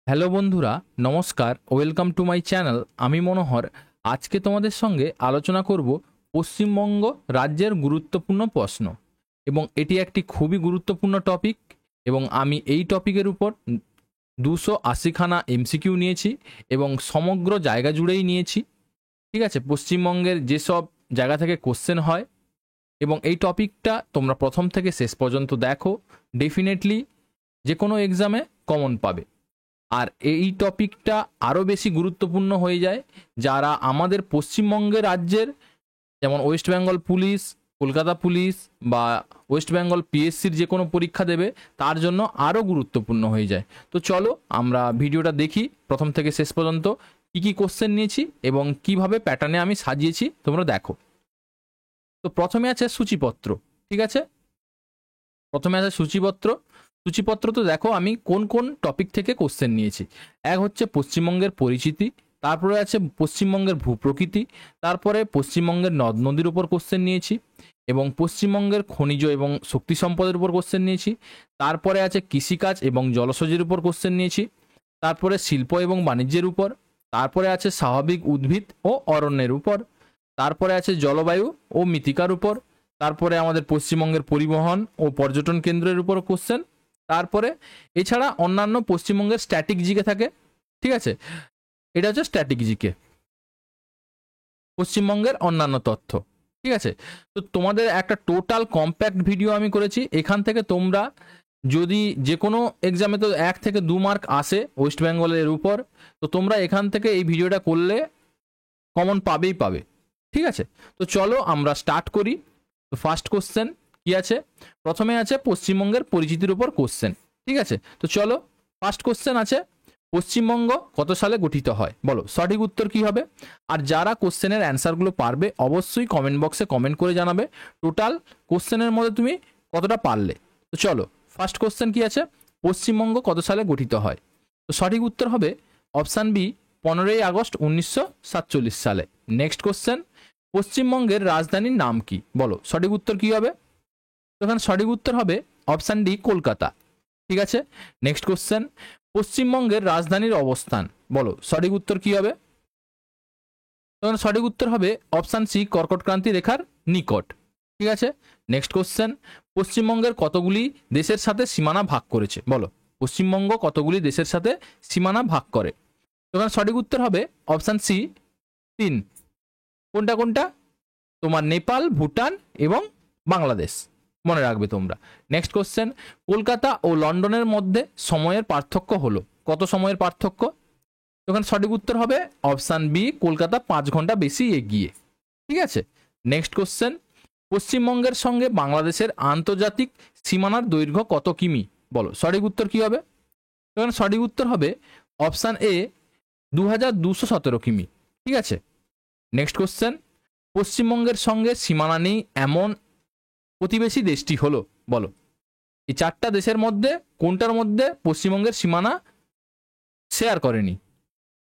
Hello বন্ধুরা, নমস্কার। Welcome to my channel. আমি মনোহর। আজকে তোমাদের সঙ্গে আলোচনা করব পশ্চিমবঙ্গ রাজ্যের গুরুত্বপূর্ণ প্রশ্ন, এবং এটি একটি খুবই গুরুত্বপূর্ণ টপিক। এবং আমি এই টপিকের উপর 280খানা এমসিকিউ নিয়েছি এবং সমগ্র জায়গা জুড়েই নিয়েছি। ঠিক আছে, পশ্চিমবঙ্গের যেসব জায়গা থেকে কোশ্চেন হয়, এবং এই টপিকটা তোমরা প্রথম থেকে শেষ পর্যন্ত দেখো, ডেফিনেটলি যে কোনো এক্সামে কমন পাবে। আর এই টপিকটা আরও বেশি গুরুত্বপূর্ণ হয়ে যায় যারা আমাদের পশ্চিমবঙ্গের রাজ্যের, যেমন West Bengal police, Kolkata police বা ওয়েস্ট বেঙ্গল পিএসসির যে কোনো পরীক্ষা দেবে, তার জন্য আরও গুরুত্বপূর্ণ হয়ে যায়। তো চলো আমরা ভিডিওটা দেখি প্রথম থেকে শেষ পর্যন্ত, কী কী কোশ্চেন নিয়েছি এবং কিভাবে প্যাটার্নে আমি সাজিয়েছি তোমরা দেখো। তো প্রথমে আছে সূচিপত্র। ঠিক আছে, প্রথমে আছে সূচিপত্র। সূচিপত্র তো দেখো আমি কোন কোন টপিক থেকে কোশ্চেন নিয়েছি। এক হচ্ছে পশ্চিমবঙ্গের পরিচিতি, তারপরে আছে পশ্চিমবঙ্গের ভূপ্রকৃতি, তারপরে পশ্চিমবঙ্গের নদ নদীর উপর কোশ্চেন নিয়েছি, এবং পশ্চিমবঙ্গের খনিজ এবং শক্তি সম্পদের উপর কোশ্চেন নিয়েছি। তারপরে আছে কৃষিকাজ এবং জলসেচের উপর কোশ্চেন নিয়েছি। তারপরে শিল্প এবং বাণিজ্যের উপর। তারপরে আছে স্বাভাবিক উদ্ভিদ ও অরণ্যের উপর। তারপরে আছে জলবায়ু ও মৃত্তিকার উপর। তারপরে আমাদের পশ্চিমবঙ্গের পরিবহন ও পর্যটন কেন্দ্রের উপর কোশ্চেন। তারপরে এছাড়া অন্যান্য পশ্চিমবঙ্গের স্ট্যাটিক জিকে থাকে। ঠিক আছে, এটা হচ্ছে স্ট্যাটিক জিকে, পশ্চিমবঙ্গের অন্যান্য তথ্য। ঠিক আছে, তো তোমাদের একটা টোটাল কম্প্যাক্ট ভিডিও আমি করেছি। এখান থেকে তোমরা যদি যে কোনো এক্সামে তো 1 থেকে 2 মার্ক আসে ওয়েস্ট বেঙ্গলের উপর, তো তোমরা এখান থেকে এই ভিডিওটা করলে কমন পাবেই পাবে। ঠিক আছে, তো চলো আমরা স্টার্ট করি। তো ফার্স্ট কোশ্চেন কি আছে? প্রথমে আছে পশ্চিমবঙ্গের পরিচিতির উপর কোশ্চেন। ঠিক আছে, তো চলো ফার্স্ট কোশ্চেন আছে, পশ্চিমবঙ্গ কত সালে গঠিত হয়? বলো সঠিক উত্তর কি হবে? আর যারা কোশ্চেনের অ্যান্সারগুলো পারবে অবশ্যই কমেন্ট বক্সে কমেন্ট করে জানাবে টোটাল কোশ্চেনের মধ্যে তুমি কতটা পারলে। তো চলো ফার্স্ট কোশ্চেন কি আছে, পশ্চিমবঙ্গ কত সালে গঠিত হয়? তো সঠিক উত্তর হবে অপশান বি, 15ই আগস্ট 1947 সালে। নেক্সট কোশ্চেন, পশ্চিমবঙ্গের রাজধানীর নাম কি? বলো সঠিক উত্তর কি হবে? তো এখানে সঠিক উত্তর হবে অপশান ডি, কলকাতা। ঠিক আছে, নেক্সট কোশ্চেন, পশ্চিমবঙ্গের রাজধানীর অবস্থান। বলো সঠিক উত্তর কি হবে? তখন সঠিক উত্তর হবে অপশান সি, কর্কটক্রান্তি রেখার নিকট। ঠিক আছে, নেক্সট কোশ্চেন, পশ্চিমবঙ্গের কতগুলি দেশের সাথে সীমানা ভাগ করেছে? বলো পশ্চিমবঙ্গ কতগুলি দেশের সাথে সীমানা ভাগ করে? তখন সঠিক উত্তর হবে অপশান সি, 3। কোনটা কোনটা? তোমার নেপাল, ভুটান এবং বাংলাদেশ, মনে রাখবে তোমরা। নেক্সট কোশ্চেন, কলকাতা ও লন্ডনের মধ্যে সময়ের পার্থক্য হলো কত? সময়ের পার্থক্য? তখন সঠিক উত্তর হবে অপশান বি, কলকাতা 5 ঘন্টা বেশি এগিয়ে। ঠিক আছে, নেক্সট কোশ্চেন, পশ্চিমবঙ্গের সঙ্গে বাংলাদেশের আন্তর্জাতিক সীমানার দৈর্ঘ্য কত কিমি? বলো সঠিক উত্তর কি হবে? তখন সঠিক উত্তর হবে অপশান এ, 2217 কিমি। ঠিক আছে, নেক্সট কোশ্চেন, পশ্চিমবঙ্গের সঙ্গে সীমানা নেই এমন প্রতিবেশী দেশটি হলো? বলো এই 4টা দেশের মধ্যে কোনটার মধ্যে পশ্চিমবঙ্গের সীমানা শেয়ার করেনি?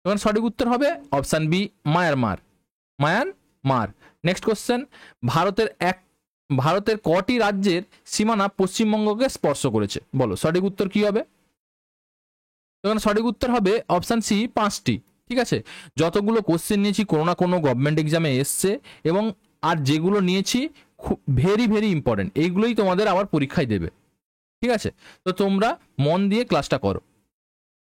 তখন সঠিক উত্তর হবে option B, Myanmar. Myanmar. Next question, ভারতের কটি রাজ্যের সীমানা পশ্চিমবঙ্গকে স্পর্শ করেছে? বলো সঠিক উত্তর কি হবে? তখন সঠিক উত্তর হবে অপশান সি, 5টি। ঠিক আছে, যতগুলো কোশ্চেন নিয়েছি কোনো না কোনো গভর্নমেন্ট এক্সামে এসছে, এবং আর যেগুলো নিয়েছি খুব ভেরি ভেরি ইম্পর্টেন্ট, এইগুলোই তোমাদের আবার পরীক্ষায় দেবে। ঠিক আছে, তো তোমরা মন দিয়ে ক্লাসটা করো।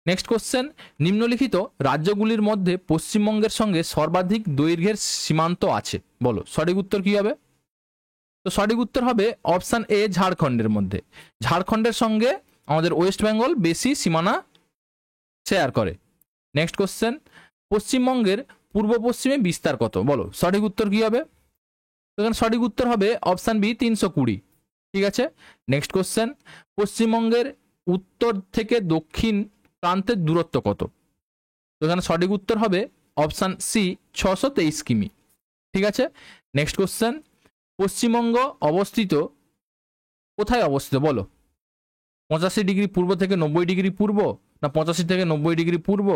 নেক্সট কোশ্চেন, নিম্নলিখিত রাজ্যগুলির মধ্যে পশ্চিমবঙ্গের সঙ্গে সর্বাধিক দৈর্ঘ্যের সীমান্ত আছে? বলো সঠিক উত্তর কি হবে? তো সঠিক উত্তর হবে অপশান এ, ঝাড়খণ্ডের মধ্যে। ঝাড়খণ্ডের সঙ্গে আমাদের ওয়েস্ট বেঙ্গল বেশি সীমানা শেয়ার করে। নেক্সট কোশ্চেন, পশ্চিমবঙ্গের পূর্ব পশ্চিমে বিস্তার কত? বলো সঠিক উত্তর কি হবে? তো এখানে সঠিক উত্তর হবে অপশান বি, 320। ঠিক আছে, নেক্সট কোশ্চেন, পশ্চিমবঙ্গের উত্তর থেকে দক্ষিণ প্রান্তের দূরত্ব কত? তো এখানে সঠিক উত্তর হবে অপশান সি, 623 কিমি। ঠিক আছে, নেক্সট কোশ্চেন, পশ্চিমবঙ্গ অবস্থিত কোথায় অবস্থিত? বলো 85 ডিগ্রি পূর্ব থেকে 90 ডিগ্রি পূর্ব, না 85 থেকে 90 ডিগ্রি পূর্ব?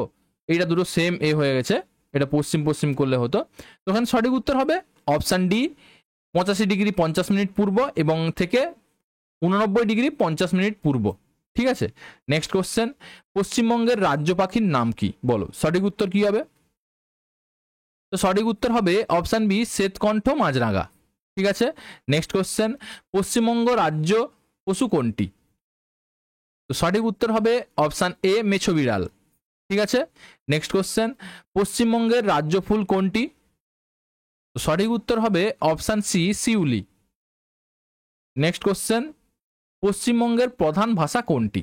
এইটা দুটো সেম এ হয়ে গেছে, এটা পশ্চিম পশ্চিম করলে হতো। তো এখানে সঠিক উত্তর হবে অপশান ডি, 85 ডিগ্রি 50 মিনিট পূর্ব এবং থেকে 89 ডিগ্রি 50 মিনিট পূর্ব। ঠিক আছে। নেক্সট কোশ্চেন, পশ্চিমবঙ্গের রাজ্য পাখির নাম কি? বলো সঠিক উত্তর কি হবে? তো সঠিক উত্তর হবে অপশান বি, শ্বেতকণ্ঠ মাছরাঙা। ঠিক আছে। নেক্সট কোশ্চেন, পশ্চিমবঙ্গ রাজ্য পশু কোনটি? তো সঠিক উত্তর হবে অপশান এ, মেছো বিড়াল। ঠিক আছে। নেক্সট কোশ্চেন, পশ্চিমবঙ্গের রাজ্য ফুল কোনটি? তো সঠিক উত্তর হবে অপশান সি, শিউলি। নেক্সট কোশ্চেন, পশ্চিমবঙ্গের প্রধান ভাষা কোনটি?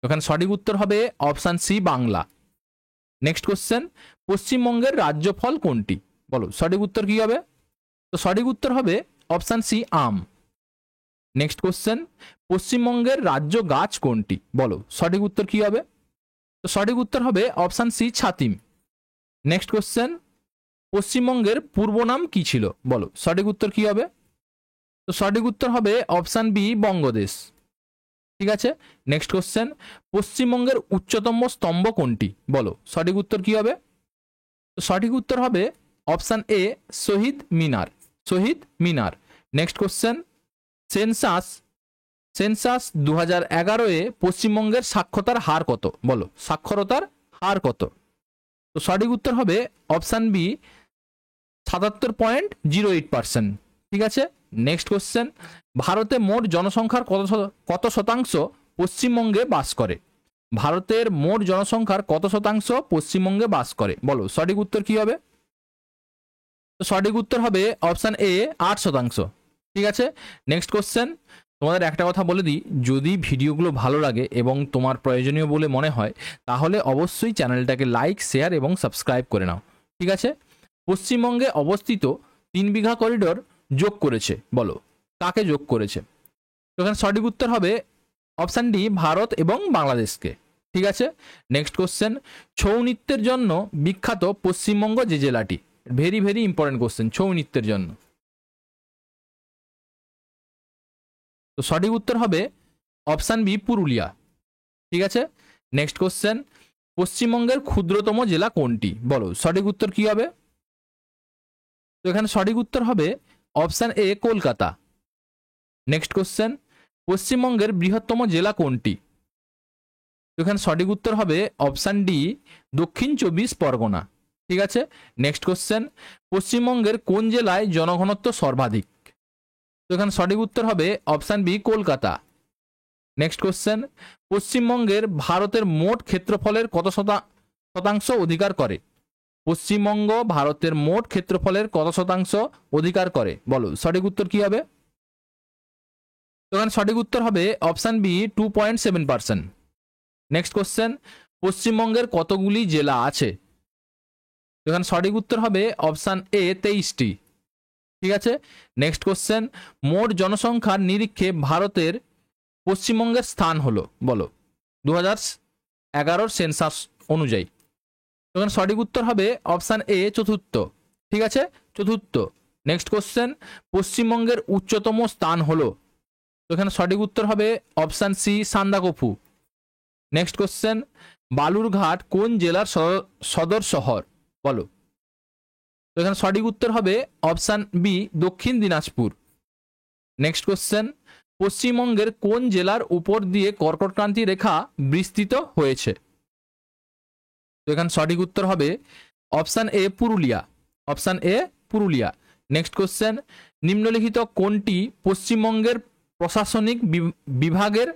এখানে সঠিক উত্তর হবে option C, Bangla. Next question, পশ্চিমবঙ্গের রাজ্য ফল কোনটি? বলো সঠিক উত্তর কি হবে? তো সঠিক উত্তর হবে অপশান সি, আম। নেক্সট কোশ্চেন, পশ্চিমবঙ্গের রাজ্য গাছ কোনটি? বলো সঠিক উত্তর কি হবে? তো সঠিক উত্তর হবে অপশান সি, ছাতিম। নেক্সট কোশ্চেন, পশ্চিমবঙ্গের পূর্ব নাম কি ছিল? বলো সঠিক উত্তর কি হবে? তো সঠিক উত্তর হবে অপশান বি, বঙ্গদেশ। ঠিক আছে। নেক্সট কোশ্চেন, পশ্চিমবঙ্গের উচ্চতম স্তম্ভ কোনটি? বলো সঠিক উত্তর কি হবে? তো সঠিক উত্তর হবে option A, Shaheed Minar. Shaheed Minar. Next question, census 2011-এ পশ্চিমবঙ্গের সাক্ষরতার হার কত? বলো সাক্ষরতার হার কত? তো সঠিক উত্তর হবে অপশান বি, 77.08%। ঠিক আছে। নেক্সট কোশ্চেন, ভারতে মোট জনসংখ্যার কত শতাংশ পশ্চিমবঙ্গে বাস করে? ভারতের মোট জনসংখ্যার কত শতাংশ পশ্চিমবঙ্গে বাস করে? বলো সঠিক উত্তর কি হবে? তো সঠিক উত্তর হবে অপশান এ, 8%। ঠিক আছে। নেক্সট কোশ্চেন, তোমাদের একটা কথা বলে দিই, যদি ভিডিওগুলো ভালো লাগে এবং তোমার প্রয়োজনীয় বলে মনে হয় তাহলে অবশ্যই চ্যানেলটাকে লাইক, শেয়ার এবং সাবস্ক্রাইব করে নাও। ঠিক আছে। পশ্চিমবঙ্গে অবস্থিত 3 বিঘা করিডোর যোগ করেছে, বলো কাকে যোগ করেছে? তো এখানে সঠিক উত্তর হবে অপশান ডি, ভারত এবং বাংলাদেশকে। ঠিক আছে। নেক্সট কোশ্চেন, ছৌ নৃত্যের জন্য বিখ্যাত পশ্চিমবঙ্গ যে জেলাটি? Very very important question, Chhau নৃত্যের জন্য। তো সঠিক উত্তর হবে অপশান বি, পুরুলিয়া। ঠিক আছে। নেক্সট কোশ্চেন, পশ্চিমবঙ্গের ক্ষুদ্রতম জেলা কোনটি? বলো সঠিক উত্তর কি হবে? তো এখানে সঠিক উত্তর হবে অপশান এ, কলকাতা। নেক্সট কোশ্চেন, পশ্চিমবঙ্গের বৃহত্তম জেলা কোনটি? তো এখানে সঠিক উত্তর হবে অপশান ডি, দক্ষিণ 24 পরগনা। ঠিক আছে। নেক্সট কোশ্চেন, পশ্চিমবঙ্গের কোন জেলায় জনঘনত্ব সর্বাধিক? তো এখানে সঠিক উত্তর হবে option B, Kolkata. Next question, পশ্চিমবঙ্গের ভারতের মোট ক্ষেত্রফলের কত শতাংশ অধিকার করে? পশ্চিমবঙ্গ ভারতের মোট ক্ষেত্রফলের কত শতাংশ অধিকার করে? বলো সঠিক উত্তর কি হবে? তো এখানে সঠিক উত্তর হবে অপশান বি, 2.7%। নেক্সট কোশ্চেন, পশ্চিমবঙ্গের কতগুলি জেলা আছে? এখানে সঠিক উত্তর হবে অপশান এ, 23টি। ঠিক আছে। নেক্সট কোশ্চেন, মোট জনসংখ্যার নিরীক্ষে ভারতের পশ্চিমবঙ্গের স্থান হলো? বলো 2011 সেন্সাস অনুযায়ী। এখানে সঠিক উত্তর হবে অপশান এ, চতুর্থ। ঠিক আছে, চতুর্থ। নেক্সট কোশ্চেন, পশ্চিমবঙ্গের উচ্চতম স্থান হলো? তো এখানে সঠিক উত্তর হবে option C, Sandakphu. Next question, Balurghat কোন জেলার সদর শহর? বলো। তো এখানে সঠিক উত্তর হবে অপশান বি, দক্ষিণ দিনাজপুর। নেক্সট কোশ্চেন, পশ্চিমবঙ্গের কোন জেলার উপর দিয়ে কর্কটক্রান্তি রেখা বিস্তৃত হয়েছে? তো এখানে সঠিক উত্তর হবে option A, Purulia. Option A, Purulia. Next question, নিম্নলিখিত কোনটি পশ্চিমবঙ্গের প্রশাসনিক বিভাগের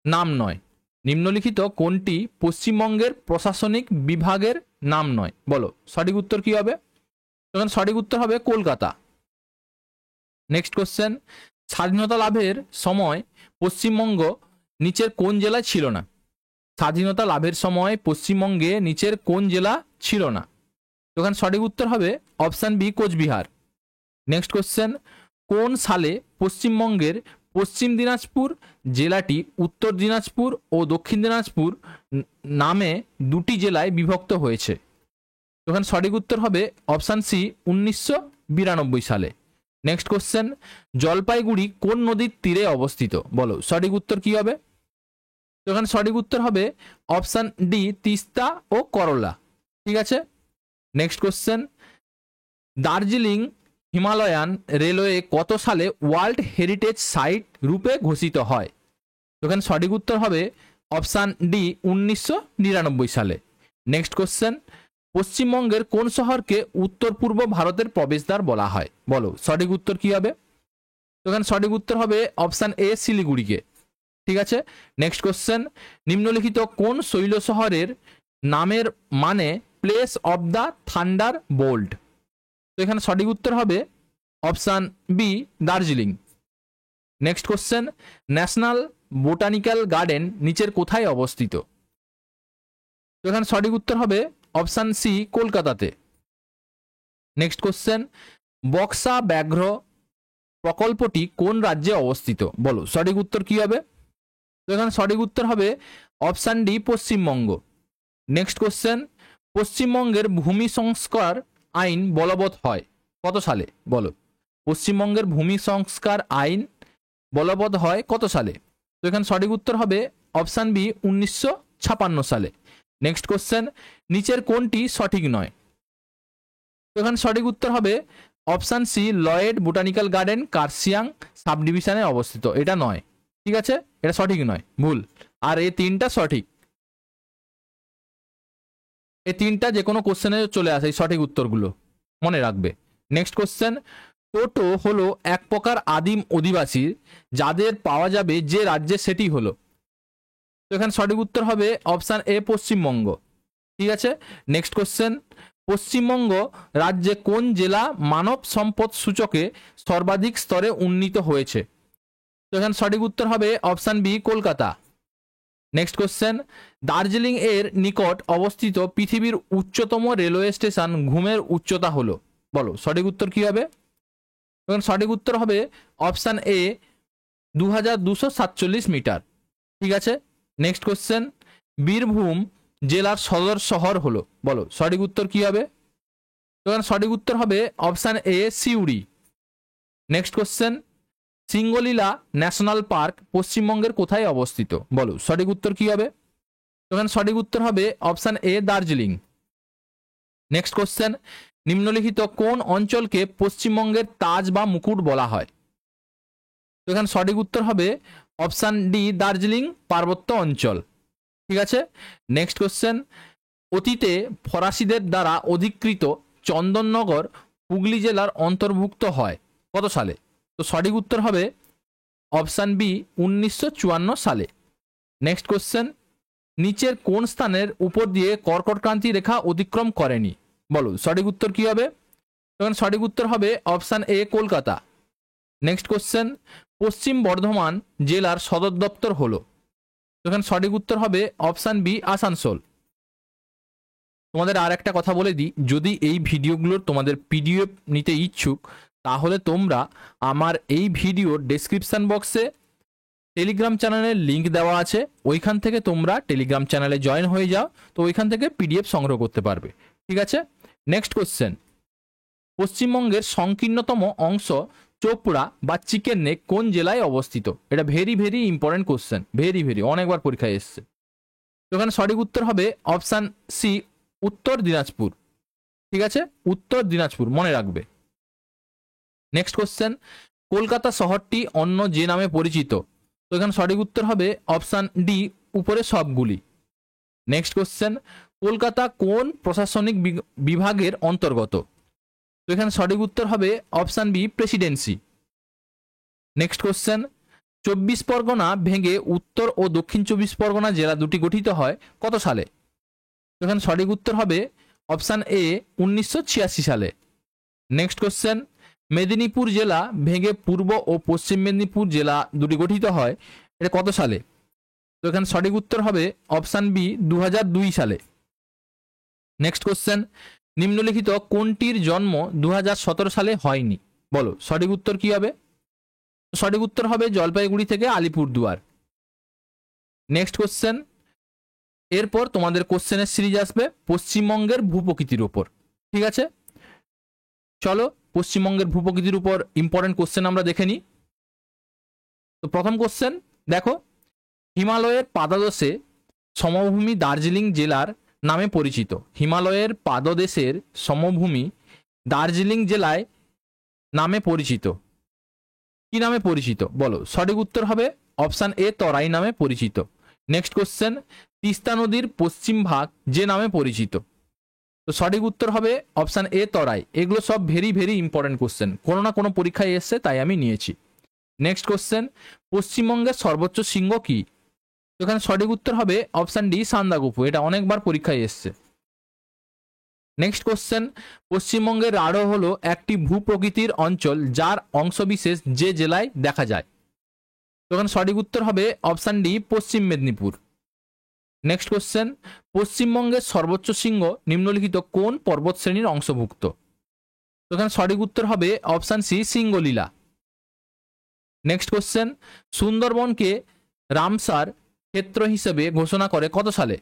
নাম নয়? নিম্নলিখিত কোনটি পশ্চিমবঙ্গের প্রশাসনিক বিভাগের নাম নয়? বলো সঠিক উত্তর কি হবে? তখন সঠিক উত্তর হবে কলকাতা। নেক্সট কোশ্চেন, স্বাধীনতা লাভের সময় পশ্চিমবঙ্গ নিচের কোন জেলায় ছিল না? স্বাধীনতা লাভের সময় পশ্চিমবঙ্গে নিচের কোন জেলা ছিল না? তখন সঠিক উত্তর হবে option B, Cooch Behar. Next question, কোন সালে পশ্চিমবঙ্গের পশ্চিম দিনাজপুর জেলাটি উত্তর দিনাজপুর ও দক্ষিণ দিনাজপুর নামে দুটি জেলায় বিভক্ত হয়েছে? তখন সঠিক উত্তর হবে অপশান সি, 1992 সালে। নেক্সট কোশ্চেন, জলপাইগুড়ি কোন নদীর তীরে অবস্থিত? বলো সঠিক উত্তর কি হবে? তখন সঠিক উত্তর হবে অপশান ডি, তিস্তা ও করলা। ঠিক আছে। Next question, Darjeeling Himalayan railway কত সালে ওয়ার্ল্ড হেরিটেজ সাইট রূপে ঘোষিত হয়? তো এখানে সঠিক উত্তর হবে অপশান ডি 1999 সালে। নেক্সট কোশ্চেন, পশ্চিমবঙ্গের কোন শহরকে উত্তর পূর্ব ভারতের প্রবেশদ্বার বলা হয়? বলো সঠিক উত্তর কি হবে? তো এখানে সঠিক উত্তর হবে অপশান এ শিলিগুড়িকে। ঠিক আছে, নেক্সট কোশ্চেন, নিম্নলিখিত কোন শৈল শহরের নামের মানে place of the thunder bolt? তো এখানে সঠিক উত্তর হবে option B Darjeeling. Next question, national botanical garden নিচের কোথায় অবস্থিত? তো এখানে সঠিক উত্তর হবে অপশান সি কলকাতাতে। নেক্সট কোশ্চেন, বক্সা ব্যাঘ্র প্রকল্পটি কোন রাজ্যে অবস্থিত? বলো সঠিক উত্তর কি হবে? তো এখানে সঠিক উত্তর হবে option D Paschimbanga. Next question, পশ্চিমবঙ্গের ভূমি সংস্কার আইন বলবৎ হয় কত সালে? বলো পশ্চিমবঙ্গের ভূমি সংস্কার আইন বলবৎ হয় কত সালে? তো এখানে সঠিক উত্তর হবে অপশান বি 1956 সালে। নেক্সট কোশ্চেন, নিচের কোনটি সঠিক নয়? তো এখানে সঠিক উত্তর হবে option C Lloyd botanical garden Kurseong sub ডিভিশনে অবস্থিত। এটা নয়, ঠিক আছে, এটা সঠিক নয়, ভুল। আর এই তিনটা সঠিক, এই তিনটা যে কোনো কোশ্চেনে চলে আসে এই সঠিক উত্তরগুলো, মনে রাখবে। নেক্সট কোশ্চেন, টোটো হলো এক প্রকার আদিম অধিবাসী যাদের পাওয়া যাবে যে রাজ্যে সেটি হলো। তো এখানে সঠিক উত্তর হবে অপশান এ পশ্চিমবঙ্গ। ঠিক আছে, নেক্সট কোশ্চেন, পশ্চিমবঙ্গ রাজ্যে কোন জেলা মানব সম্পদ সূচকে সর্বাধিক স্তরে উন্নীত হয়েছে? তো এখানে সঠিক উত্তর হবে option B Kolkata. Next question, Darjeeling এর নিকট অবস্থিত পৃথিবীর উচ্চতম রেলওয়ে স্টেশন ঘুমের উচ্চতা হলো। বলো সঠিক উত্তর কি হবে? এখন সঠিক উত্তর হবে অপশান এ 2247 মিটার। ঠিক আছে, নেক্সট কোশ্চেন, বীরভূম জেলার সদর শহর হলো। বলো সঠিক উত্তর কি হবে? তখন সঠিক উত্তর হবে অপশান এ Suri. Next question, Singalila national park পশ্চিমবঙ্গের কোথায় অবস্থিত? বলো সঠিক উত্তর কি হবে? তখন সঠিক উত্তর হবে অপশান এ দার্জিলিং। নেক্সট কোশ্চেন, নিম্নলিখিত কোন অঞ্চলকে পশ্চিমবঙ্গের তাজ বা মুকুট বলা হয়? তো এখানে সঠিক উত্তর হবে অপশান ডি দার্জিলিং পার্বত্য অঞ্চল। ঠিক আছে, নেক্সট কোশ্চেন, অতীতে ফরাসিদের দ্বারা অধিকৃত চন্দননগর হুগলি জেলার অন্তর্ভুক্ত হয় কত সালে? তো সঠিক উত্তর হবে অপশান বি 1954 সালে। নেক্সট কোশ্চেন, নিচের কোন স্থানের উপর দিয়ে কর্কটক্রান্তি রেখা অতিক্রম করেনি? বলো সঠিক উত্তর কি হবে? তখন সঠিক উত্তর হবে অপশান এ কলকাতা। নেক্সট কোশ্চেন, পশ্চিম বর্ধমান জেলার সদর দপ্তর হলো। তখন সঠিক উত্তর হবে অপশান বি আসানসোল। তোমাদের আর একটা কথা বলে দিই, যদি এই ভিডিওগুলোর তোমাদের পিডিএফ নিতে ইচ্ছুক তাহলে তোমরা আমার এই ভিডিওর ডেসক্রিপশন বক্সে টেলিগ্রাম চ্যানেলের লিঙ্ক দেওয়া আছে, ওইখান থেকে তোমরা টেলিগ্রাম চ্যানেলে জয়েন হয়ে যাও, তো ওইখান থেকে পিডিএফ সংগ্রহ করতে পারবে। ঠিক আছে, নেক্সট কোশ্চেন, পশ্চিমবঙ্গের সংকীর্ণতম অংশ চোপড়া বা চিকেন নেক কোন জেলায় অবস্থিত? এটা very very important question, very অনেকবার পরীক্ষায় এসছে। তো এখানে সঠিক উত্তর হবে অপশান সি উত্তর দিনাজপুর। ঠিক আছে, উত্তর দিনাজপুর মনে রাখবে। নেক্সট কোশ্চেন, কলকাতা শহরটি অন্য যে নামে পরিচিত? তো এখানে সঠিক উত্তর হবে অপশান ডি উপরে সবগুলি। নেক্সট কোশ্চেন, কলকাতা কোন প্রশাসনিক বিভাগের অন্তর্গত? তো এখানে সঠিক উত্তর হবে option B presidency. Next question, 24 Parganas ভেঙে উত্তর ও দক্ষিণ 24 পরগনা জেলা দুটি গঠিত হয় কত সালে? তো এখানে সঠিক উত্তর হবে অপশান এ 1986 সালে। নেক্সট কোশ্চেন, মেদিনীপুর জেলা ভেঙে পূর্ব ও পশ্চিম মেদিনীপুর জেলা দুটি গঠিত হয় এটা কত সালে? তো এখানে সঠিক উত্তর হবে অপশান বি 2002 সালে। নেক্সট কোশ্চেন, নিম্নলিখিত কোনটির জন্ম 2017 সালে হয়নি? বলো সঠিক উত্তর কি হবে? সঠিক উত্তর হবে জলপাইগুড়ি থেকে আলিপুরদুয়ার। নেক্সট কোশ্চেন, এরপর তোমাদের কোশ্চেনের সিরিজ আসবে পশ্চিমবঙ্গের ভূপ্রকৃতির উপর। ঠিক আছে, চলো পশ্চিমবঙ্গের ভূপ্রকৃতির উপর ইম্পর্টেন্ট কোশ্চেন আমরা দেখে নিই। তো প্রথম কোশ্চেন দেখো, হিমালয়ের পাদদেশে সমভূমি দার্জিলিং জেলার নামে পরিচিত। হিমালয়ের পাদদেশের সমভূমি দার্জিলিং জেলায় নামে পরিচিত, কি নামে পরিচিত? বলো সঠিক উত্তর হবে অপশান এ তরাই নামে পরিচিত। নেক্সট কোশ্চেন, তিস্তা নদীর পশ্চিম ভাগ যে নামে পরিচিত? তো সঠিক উত্তর হবে অপশান এ তরাই। এগুলো সব ভেরি ভেরি ইম্পর্টেন্ট কোশ্চেন, কোনো না কোনো পরীক্ষায় এসছে তাই আমি নিয়েছি। নেক্সট কোশ্চেন, পশ্চিমবঙ্গের সর্বোচ্চ শৃঙ্গ কি? তো এখানে সঠিক উত্তর হবে অপশান ডি সান্দাকফু, এটা অনেকবার পরীক্ষায় এসছে। নেক্সট কোশ্চেন, পশ্চিমবঙ্গের রাঢ় হলো একটি ভূপ্রকৃতির অঞ্চল যার অংশবিশেষ যে জেলায় দেখা যায়? তো এখানে সঠিক উত্তর হবে অপশান ডি পশ্চিম মেদিনীপুর। নেক্সট কোশ্চেন, পশ্চিমবঙ্গের সর্বোচ্চ শৃঙ্গ নিম্নলিখিত কোন পর্বত শ্রেণীর অংশভুক্ত? তো এখানে সঠিক উত্তর হবে option C Singalila. Next question, সুন্দরবনকে রামসার ক্ষেত্র হিসেবে ঘোষণা করে কত সালে?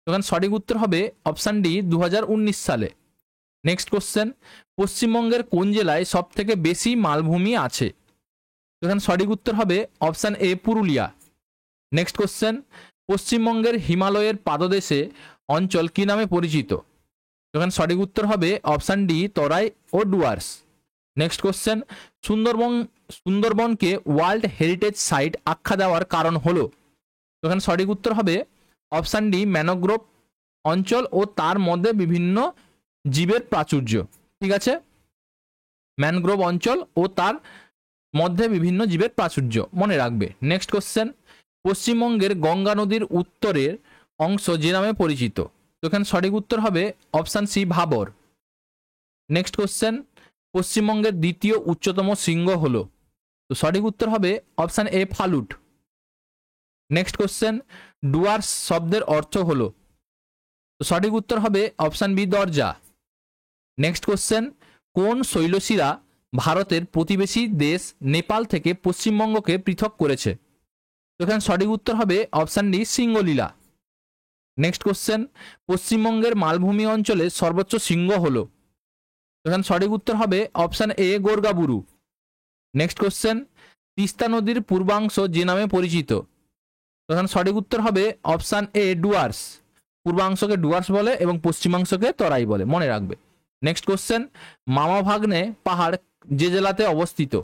তো এখানে সঠিক উত্তর হবে অপশান ডি 2019 সালে। নেক্সট কোশ্চেন, পশ্চিমবঙ্গের কোন জেলায় সব থেকে বেশি মালভূমি আছে? তো এখানে সঠিক উত্তর হবে অপশান এ পুরুলিয়া। নেক্সট কোশ্চেন, পশ্চিমবঙ্গের হিমালয়ের পাদদেশে অঞ্চল কি নামে পরিচিত? তো এখানে সঠিক উত্তর হবে অপশান ডি তরাই ও ডুয়ার্স। নেক্সট কোশ্চেন, সুন্দরবনকে ওয়ার্ল্ড হেরিটেজ সাইট আখ্যা দেওয়ার কারণ হলো? তো এখানে সঠিক উত্তর হবে অপশান ডি ম্যানোগ্রোভ অঞ্চল ও তার মধ্যে বিভিন্ন জীবের প্রাচুর্য। ঠিক আছে, ম্যানগ্রোভ অঞ্চল ও তার মধ্যে বিভিন্ন জীবের প্রাচুর্য মনে রাখবে। নেক্সট কোশ্চেন, পশ্চিমবঙ্গের গঙ্গা নদীর উত্তরের অংশ যে নামে পরিচিত? তো এখানে সঠিক উত্তর হবে option C Bhabar. Next question, পশ্চিমবঙ্গের দ্বিতীয় উচ্চতম শৃঙ্গ হলো? তো সঠিক উত্তর হবে অপশান এ ফালুট। নেক্সট কোশ্চেন, ডুয়ার্স শব্দের অর্থ হলো? তো সঠিক উত্তর হবে অপশান বি দরজা। নেক্সট কোশ্চেন, কোন শৈলশিরা ভারতের প্রতিবেশী দেশ নেপাল থেকে পশ্চিমবঙ্গকে পৃথক করেছে? তো এখানে সঠিক উত্তর হবে option D Singalila. Next question, পশ্চিমবঙ্গের মালভূমি অঞ্চলে সর্বোচ্চ শৃঙ্গ হলো? এখানে সঠিক উত্তর হবে অপশান এ গোর্গাবুরু। নেক্সট কোশ্চেন, তিস্তা নদীর পূর্বাংশ যে নামে পরিচিত? এখানে সঠিক উত্তর হবে অপশান এ ডুয়ার্স। পূর্বাংশকে ডুয়ার্স বলে এবং পশ্চিমাংশকে তরাই বলে, মনে রাখবে। নেক্সট কোশ্চেন, মামা ভাগ্নে পাহাড় যে জেলাতে অবস্থিত?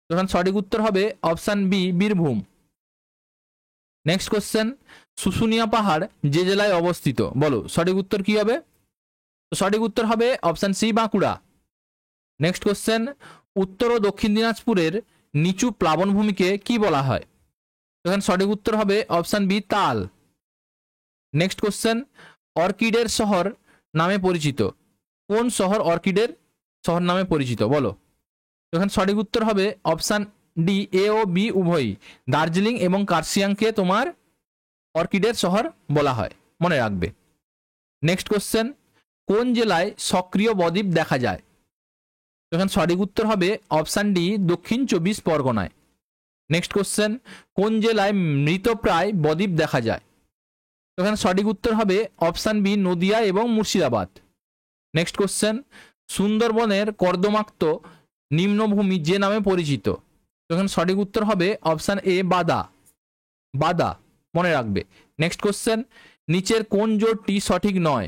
এখানে সঠিক উত্তর হবে option B Birbhum. Next question, Susunia পাহাড় যে জেলায় অবস্থিত বলো, সঠিক উত্তর কি হবে? সঠিক উত্তর হবে option C Bankura. Next question, উত্তর ও দক্ষিণ দিনাজপুরের নিচু প্লাবনভূমিকে কি বলা হয়? এখানে সঠিক উত্তর হবে অপশান বি তাল। নেক্সট কোশ্চেন, অর্কিডের শহর নামে পরিচিত কোন শহর অর্কিডের শহর নামে পরিচিত বলো? এখানে সঠিক উত্তর হবে অপশান ডি এ ও বি উভয়ই। দার্জিলিং এবং কার্শিয়াংকে তোমার অর্কিডের শহর বলা হয়, মনে রাখবে। নেক্সট কোশ্চেন, কোন জেলায় সক্রিয় বদ্বীপ দেখা যায়? এখানে সঠিক উত্তর হবে অপশান ডি দক্ষিণ 24 পরগনায়। নেক্সট কোশ্চেন, কোন জেলায় মৃতপ্রায় বদ্বীপ দেখা যায়? এখানে সঠিক উত্তর হবে অপশান বি নদিয়া এবং মুর্শিদাবাদ। নেক্সট কোশ্চেন, সুন্দরবনের কর্দমাক্ত নিম্নভূমি যে নামে পরিচিত? এখানে সঠিক উত্তর হবে অপশান এ বাদা। বাদা, মনে রাখবে। নেক্সট কোশ্চেন, নিচের কোন জোটটি সঠিক নয়?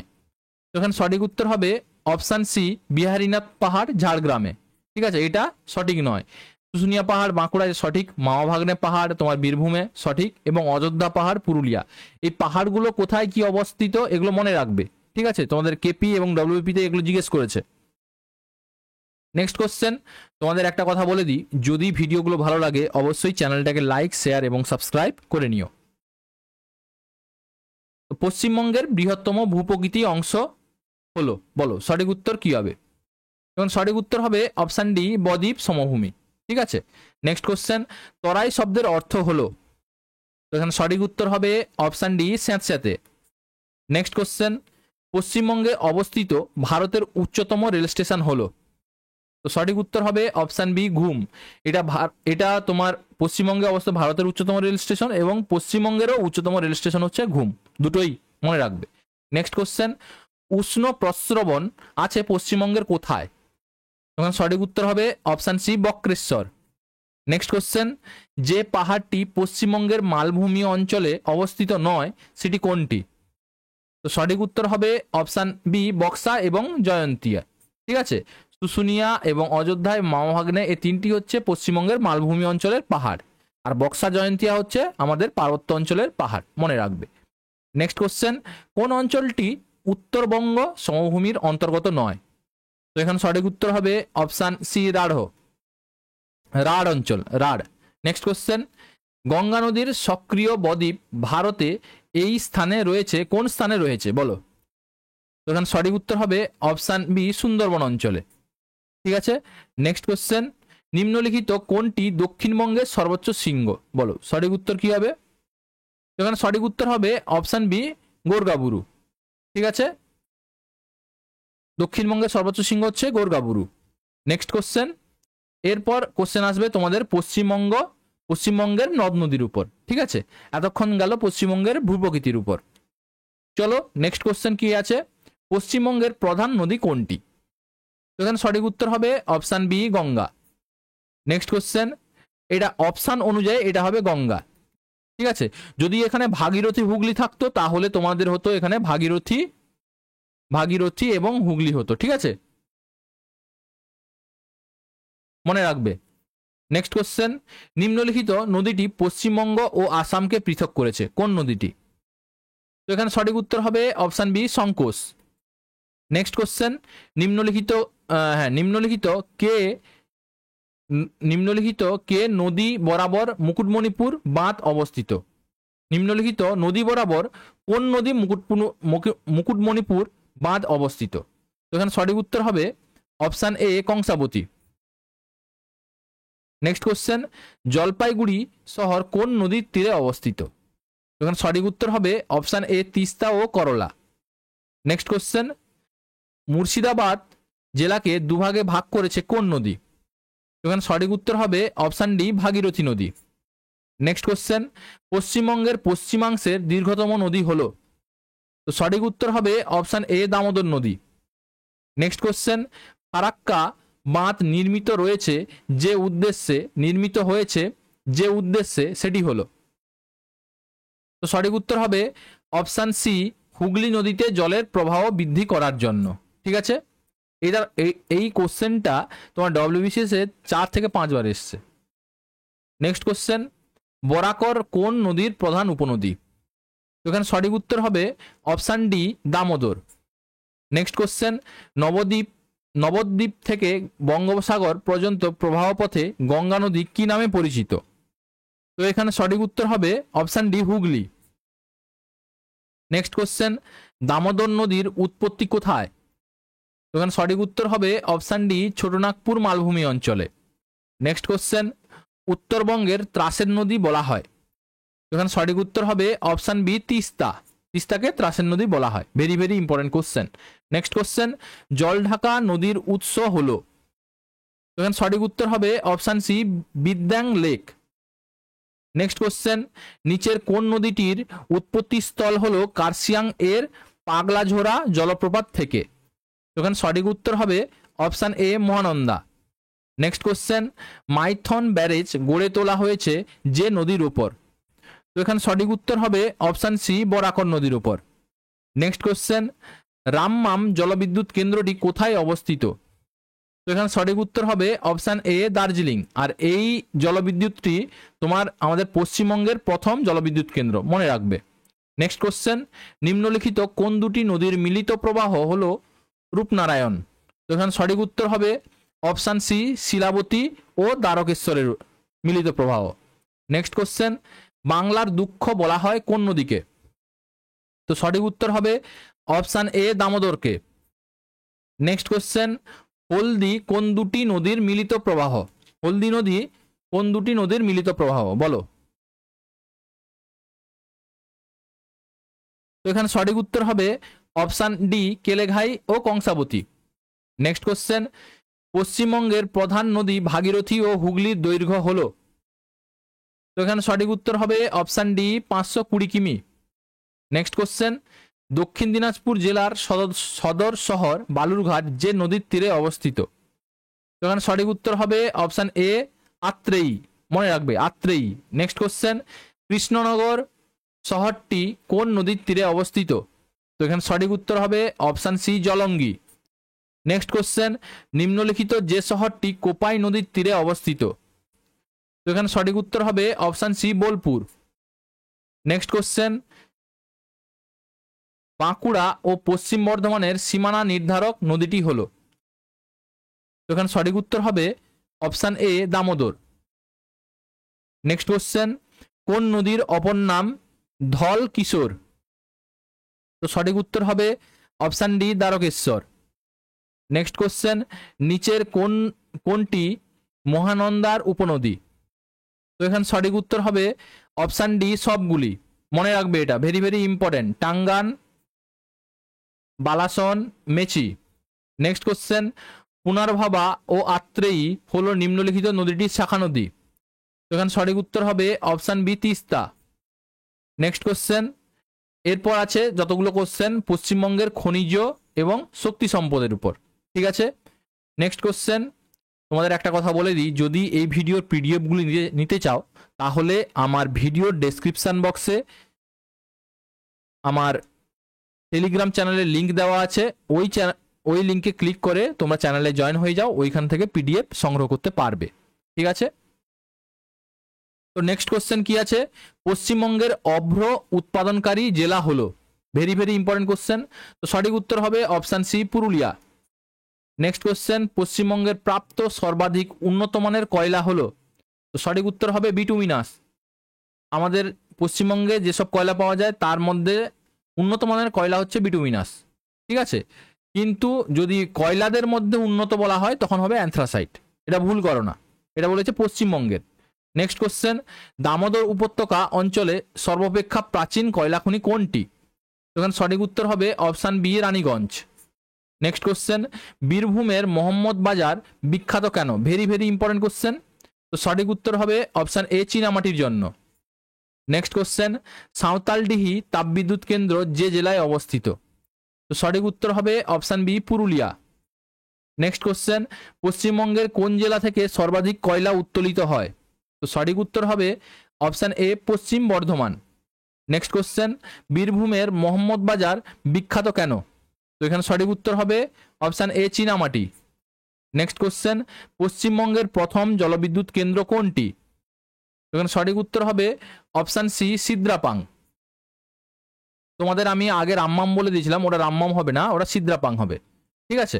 এখানে সঠিক উত্তর হবে অপশান সি বিহারীনাথ পাহাড় ঝাড়গ্রামে। ঠিক আছে, এটা সঠিক নয়। শুশুনিয়া পাহাড় বাঁকুড়ায় সঠিক, মামা ভাগ্নে পাহাড় তোমার বীরভূমে সঠিক, এবং অযোধ্যা পাহাড় পুরুলিয়া। এই পাহাড়গুলো কোথায় কি অবস্থিত এগুলো মনে রাখবে। ঠিক আছে, তোমাদের কেপি এবং ডব্লিউপিতে এগুলো জিজ্ঞেস করেছে। নেক্সট কোশ্চেন, তোমাদের একটা কথা বলে দিই, যদি ভিডিওগুলো ভালো লাগে অবশ্যই চ্যানেলটাকে লাইক, শেয়ার এবং সাবস্ক্রাইব করে নিও। পশ্চিমবঙ্গের বৃহত্তম ভূপ্রকৃতি অংশ হলো বলো, সঠিক উত্তর কি হবে? এবং সঠিক উত্তর হবে অপশান ডি বদ্বীপ সমভূমি। ঠিক আছে, নেক্সট কোশ্চেন, তরাই শব্দের অর্থ হলো? এখানে সঠিক উত্তর হবে অপশান ডি স্যাঁতস্যাঁতে। নেক্সট কোশ্চেন, পশ্চিমবঙ্গে অবস্থিত ভারতের উচ্চতম রেল স্টেশন হলো? তো সঠিক উত্তর হবে অপশান বি ঘুম। এটা তোমার পশ্চিমবঙ্গে অবস্থিত ভারতের উচ্চতম রেল স্টেশন, এবং পশ্চিমবঙ্গেরও উচ্চতম রেল স্টেশন হচ্ছে ঘুম, দুটোই মনে রাখবে। নেক্সট কোশ্চেন, উষ্ণ প্রস্রবণ আছে পশ্চিমবঙ্গের কোথায়? তখন সঠিক উত্তর হবে option C Bakreshwar. Next question, যে পাহাড়টি পশ্চিমবঙ্গের মালভূমি অঞ্চলে অবস্থিত নয় সেটি কোনটি? তো সঠিক উত্তর হবে অপশান বি বক্সা এবং জয়ন্তিয়া। ঠিক আছে, শুশুনিয়া এবং অযোধ্যায় মামাভাগ্নে এই তিনটি হচ্ছে পশ্চিমবঙ্গের মালভূমি অঞ্চলের পাহাড়। আর বক্সা জয়ন্তিয়া হচ্ছে আমাদের পার্বত্য অঞ্চলের পাহাড়, মনে রাখবে। নেক্সট কোশ্চেন, কোন অঞ্চলটি উত্তরবঙ্গ সমভূমির অন্তর্গত নয়? তো এখানে সঠিক উত্তর হবে অপশান সি, রাঢ় অঞ্চল, রাঢ়। নেক্সট কোশ্চেন, গঙ্গা নদীর সক্রিয় বদ্বীপ ভারতে এই স্থানে রয়েছে, কোন স্থানে রয়েছে বলো? তো এখানে সঠিক উত্তর হবে অপশান বি, সুন্দরবন অঞ্চলে। ঠিক আছে। নেক্সট কোশ্চেন, নিম্নলিখিত কোনটি দক্ষিণবঙ্গের সর্বোচ্চ শৃঙ্গ বলো? সঠিক উত্তর কি হবে? তো এখানে সঠিক উত্তর হবে অপশান বি, গোর্গাবুরু। ঠিক আছে, দক্ষিণবঙ্গের সর্বোচ্চ শৃঙ্গ হচ্ছে গোর্গাবুরু। নেক্সট কোশ্চেন, এরপর কোশ্চেন আসবে তোমাদের পশ্চিমবঙ্গের নদ নদীর উপর। ঠিক আছে, এতক্ষণ গেল পশ্চিমবঙ্গের ভূপ্রকৃতির উপর। চলো নেক্সট কোশ্চেন কি আছে, পশ্চিমবঙ্গের প্রধান নদী কোনটি? তো এখানে সঠিক উত্তর হবে option B, Ganga. Next question, এটা অপশান অনুযায়ী এটা হবে গঙ্গা। ঠিক আছে, যদি এখানে ভাগীরথী হুগলি থাকতো তাহলে তোমাদের হতো এখানে ভাগীরথী এবং হুগলি হতো। ঠিক আছে, মনে রাখবে। নেক্সট কোশ্চেন, নিম্নলিখিত নদীটি পশ্চিমবঙ্গ ও আসামকে পৃথক করেছে, কোন নদীটি? তো এখানে সঠিক উত্তর হবে option B, Sankosh. Next question, নিম্নলিখিত কে নদী বরাবর মুকুটমণিপুর বাঁধ অবস্থিত? নিম্নলিখিত নদী বরাবর কোন নদী মুকুটমণিপুর বাঁধ অবস্থিত? তো এখানে সঠিক উত্তর হবে অপশান এ, কংসাবতী। নেক্সট কোশ্চেন, জলপাইগুড়ি শহর কোন নদীর তীরে অবস্থিত? এখানে সঠিক উত্তর হবে অপশান এ, তিস্তা ও করলা। নেক্সট কোশ্চেন, মুর্শিদাবাদ জেলাকে দুভাগে ভাগ করেছে কোন নদী? এখানে সঠিক উত্তর হবে অপশান ডি, ভাগীরথী নদী। নেক্সট কোশ্চেন, পশ্চিমবঙ্গের পশ্চিমাংশের দীর্ঘতম নদী হলো? তো সঠিক উত্তর হবে অপশান এ, দামোদর নদী। নেক্সট কোশ্চেন, ফারাক্কা বাঁধ নির্মিত হয়েছে যে উদ্দেশ্যে সেটি হলো? তো সঠিক উত্তর হবে অপশান সি, হুগলি নদীতে জলের প্রবাহ বৃদ্ধি করার জন্য। ঠিক আছে, এই কোশ্চেনটা তোমার ডব্লিউবিসিএস এ 4 থেকে 5 বার এসছে। নেক্সট কোশ্চেন, বরাকর কোন নদীর প্রধান উপনদী? তো এখানে সঠিক উত্তর হবে option D, Damodar. Next question, Nabadwip থেকে বঙ্গোপসাগর পর্যন্ত প্রবাহ পথে গঙ্গা নদী কি নামে পরিচিত? তো এখানে সঠিক উত্তর হবে option D, Hooghly. Next question, Damodar নদীর উৎপত্তি কোথায়? তো এখানে সঠিক উত্তর হবে অপশান ডি, ছোটনাগপুর মালভূমি অঞ্চলে। নেক্সট কোশ্চেন, উত্তরবঙ্গের ত্রাসের নদী বলা হয়? এখানে সঠিক উত্তর হবে অপশান বি, তিস্তাকে ত্রাসের নদী বলা হয়। Very very important question. Next question, Jaldhaka নদীর উৎস হলো? এখানে সঠিক উত্তর হবে option C, Bidang lake. Next question, নিচের কোন নদীটির উৎপত্তি স্থল হলো কার্শিয়াং এর পাগলাঝোড়া জলপ্রপাত থেকে? এখানে সঠিক উত্তর হবে অপশান এ, Mahananda. Next question, Maithon barrage গড়ে তোলা হয়েছে যে নদীর উপর? তো এখানে সঠিক উত্তর হবে অপশান সি, বরাকর নদীর উপর। নেক্সট কোশ্চেন, রামমাম জলবিদ্যুৎ কেন্দ্রটি কোথায় অবস্থিত? তো এখানে সঠিক উত্তর হবে অপশান এ, দার্জিলিং। আর এই জলবিদ্যুৎটি আমাদের পশ্চিমবঙ্গের প্রথম জলবিদ্যুৎ কেন্দ্র, মনে রাখবে। নেক্সট কোশ্চেন, নিম্নলিখিত কোন দুটি নদীর মিলিত প্রবাহ হলো রূপনারায়ণ? তো এখানে সঠিক উত্তর হবে অপশান সি, শিলাবতী ও দ্বারকেশ্বরের মিলিত প্রবাহ। নেক্সট কোশ্চেন, বাংলার দুঃখ বলা হয় কোন নদীকে? তো সঠিক উত্তর হবে অপশান এ, দামোদরকে। নেক্সট কোশ্চেন, হলদি কোন দুটি নদীর মিলিত প্রবাহ? হলদি নদী কোন দুটি নদীর মিলিত প্রবাহ বলো? তো এখানে সঠিক উত্তর হবে অপশান ডি, কেলেঘাই ও কংসাবতী। নেক্সট কোশ্চেন, পশ্চিমবঙ্গের প্রধান নদী ভাগীরথী ও হুগলির দৈর্ঘ্য হলো? তো এখানে সঠিক উত্তর হবে অপশান ডি, 520 কিমি। নেক্সট কোশ্চেন, দক্ষিণ দিনাজপুর জেলার সদর শহর বালুরঘাট যে নদীর তীরে অবস্থিত? তো এখানে সঠিক উত্তর হবে অপশান এ, আত্রেয়ী। মনে রাখবে, আত্রেয়ী। নেক্সট কোশ্চেন, কৃষ্ণনগর শহরটি কোন নদীর তীরে অবস্থিত? তো এখানে সঠিক উত্তর হবে option C, Jalangi. Next question, নিম্নলিখিত যে শহরটি কোপাই নদীর তীরে অবস্থিত? তো এখানে সঠিক উত্তর হবে option C Bolpur. Next question, Bankura ও পশ্চিম বর্ধমানের সীমানা নির্ধারক নদীটি হলো। তো এখানে সঠিক উত্তর হবে অপশান এ দামোদর। নেক্সট কোশ্চেন, কোন নদীর অপর নাম ধল কিশোর? তো সঠিক উত্তর হবে option D Dwarakeswar. Next question, নিচের কোনটি মহানন্দার উপনদী? তো এখানে সঠিক উত্তর হবে অপশান ডি সবগুলি। মনে রাখবে, এটা very very important. Tangon, Balason, Mechi. Next question, Punarbhaba ও আত্রেয়ী হলো নিম্নলিখিত নদীটির শাখা নদী। তো এখানে সঠিক উত্তর হবে option B Teesta. Next question, এরপর আছে যতগুলো কোশ্চেন পশ্চিমবঙ্গের খনিজ এবং শক্তি সম্পদের উপর। ঠিক আছে, নেক্সট কোশ্চেন, তোমাদের একটা কথা বলে দিই, যদি এই ভিডিওর পিডিএফগুলি নিতে চাও তাহলে আমার ভিডিওর ডেসক্রিপশন বক্সে আমার টেলিগ্রাম চ্যানেলের লিঙ্ক দেওয়া আছে। ওই লিঙ্কে ক্লিক করে তোমরা চ্যানেলে জয়েন হয়ে যাও, ওইখান থেকে পিডিএফ সংগ্রহ করতে পারবে। ঠিক আছে, তো নেক্সট কোশ্চেন কি আছে, পশ্চিমবঙ্গের অভ্র উৎপাদনকারী জেলা হলো। Very very important question. তো সঠিক উত্তর হবে option C Purulia. Next question, পশ্চিমবঙ্গের প্রাপ্ত সর্বাধিক উন্নত মানের কয়লা হলো। তো সঠিক উত্তর হবে বিটুমিনাস। আমাদের পশ্চিমবঙ্গে যেসব কয়লা পাওয়া যায় তার মধ্যে উন্নত মানের কয়লা হচ্ছে বিটুমিনাস। ঠিক আছে, কিন্তু যদি কয়লাদের মধ্যে উন্নত বলা হয় তখন হবে অ্যান্থ্রাসাইট। এটা ভুল করো না, এটা বলেছে পশ্চিমবঙ্গের। নেক্সট কোশ্চেন, দামোদর উপত্যকা অঞ্চলে সর্বাপেক্ষা প্রাচীন কয়লা খনি কোনটি? এখানে সঠিক উত্তর হবে option B Raniganj. Next question, বীরভূমের মোহাম্মদ বাজার বিখ্যাত কেন? Very very important question. তো সঠিক উত্তর হবে অপশান এ চীনামাটির জন্য। নেক্সট কোশ্চেন, সাঁওতালডিহি তাপবিদ্যুৎ কেন্দ্র যে জেলায় অবস্থিত? তো সঠিক উত্তর হবে option B Purulia. Next question, পশ্চিমবঙ্গের কোন জেলা থেকে সর্বাধিক কয়লা উত্তোলিত হয়? তো সঠিক উত্তর হবে অপশান এ পশ্চিম বর্ধমান। নেক্সট কোশ্চেন, বীরভূমের মোহাম্মদ বাজার বিখ্যাত কেন? তো এখানে সঠিক উত্তর হবে অপশান এ চীনামাটি। নেক্সট কোশ্চেন, পশ্চিমবঙ্গের প্রথম জলবিদ্যুৎ কেন্দ্র কোনটি? এখানে সঠিক উত্তর হবে অপশান সি সিদ্রাপাং। তোমাদের আমি আগে রাম্মাম বলে দিয়েছিলাম, ওটা রাম্মাম হবে না, ওটা সিদ্রাপাং হবে। ঠিক আছে,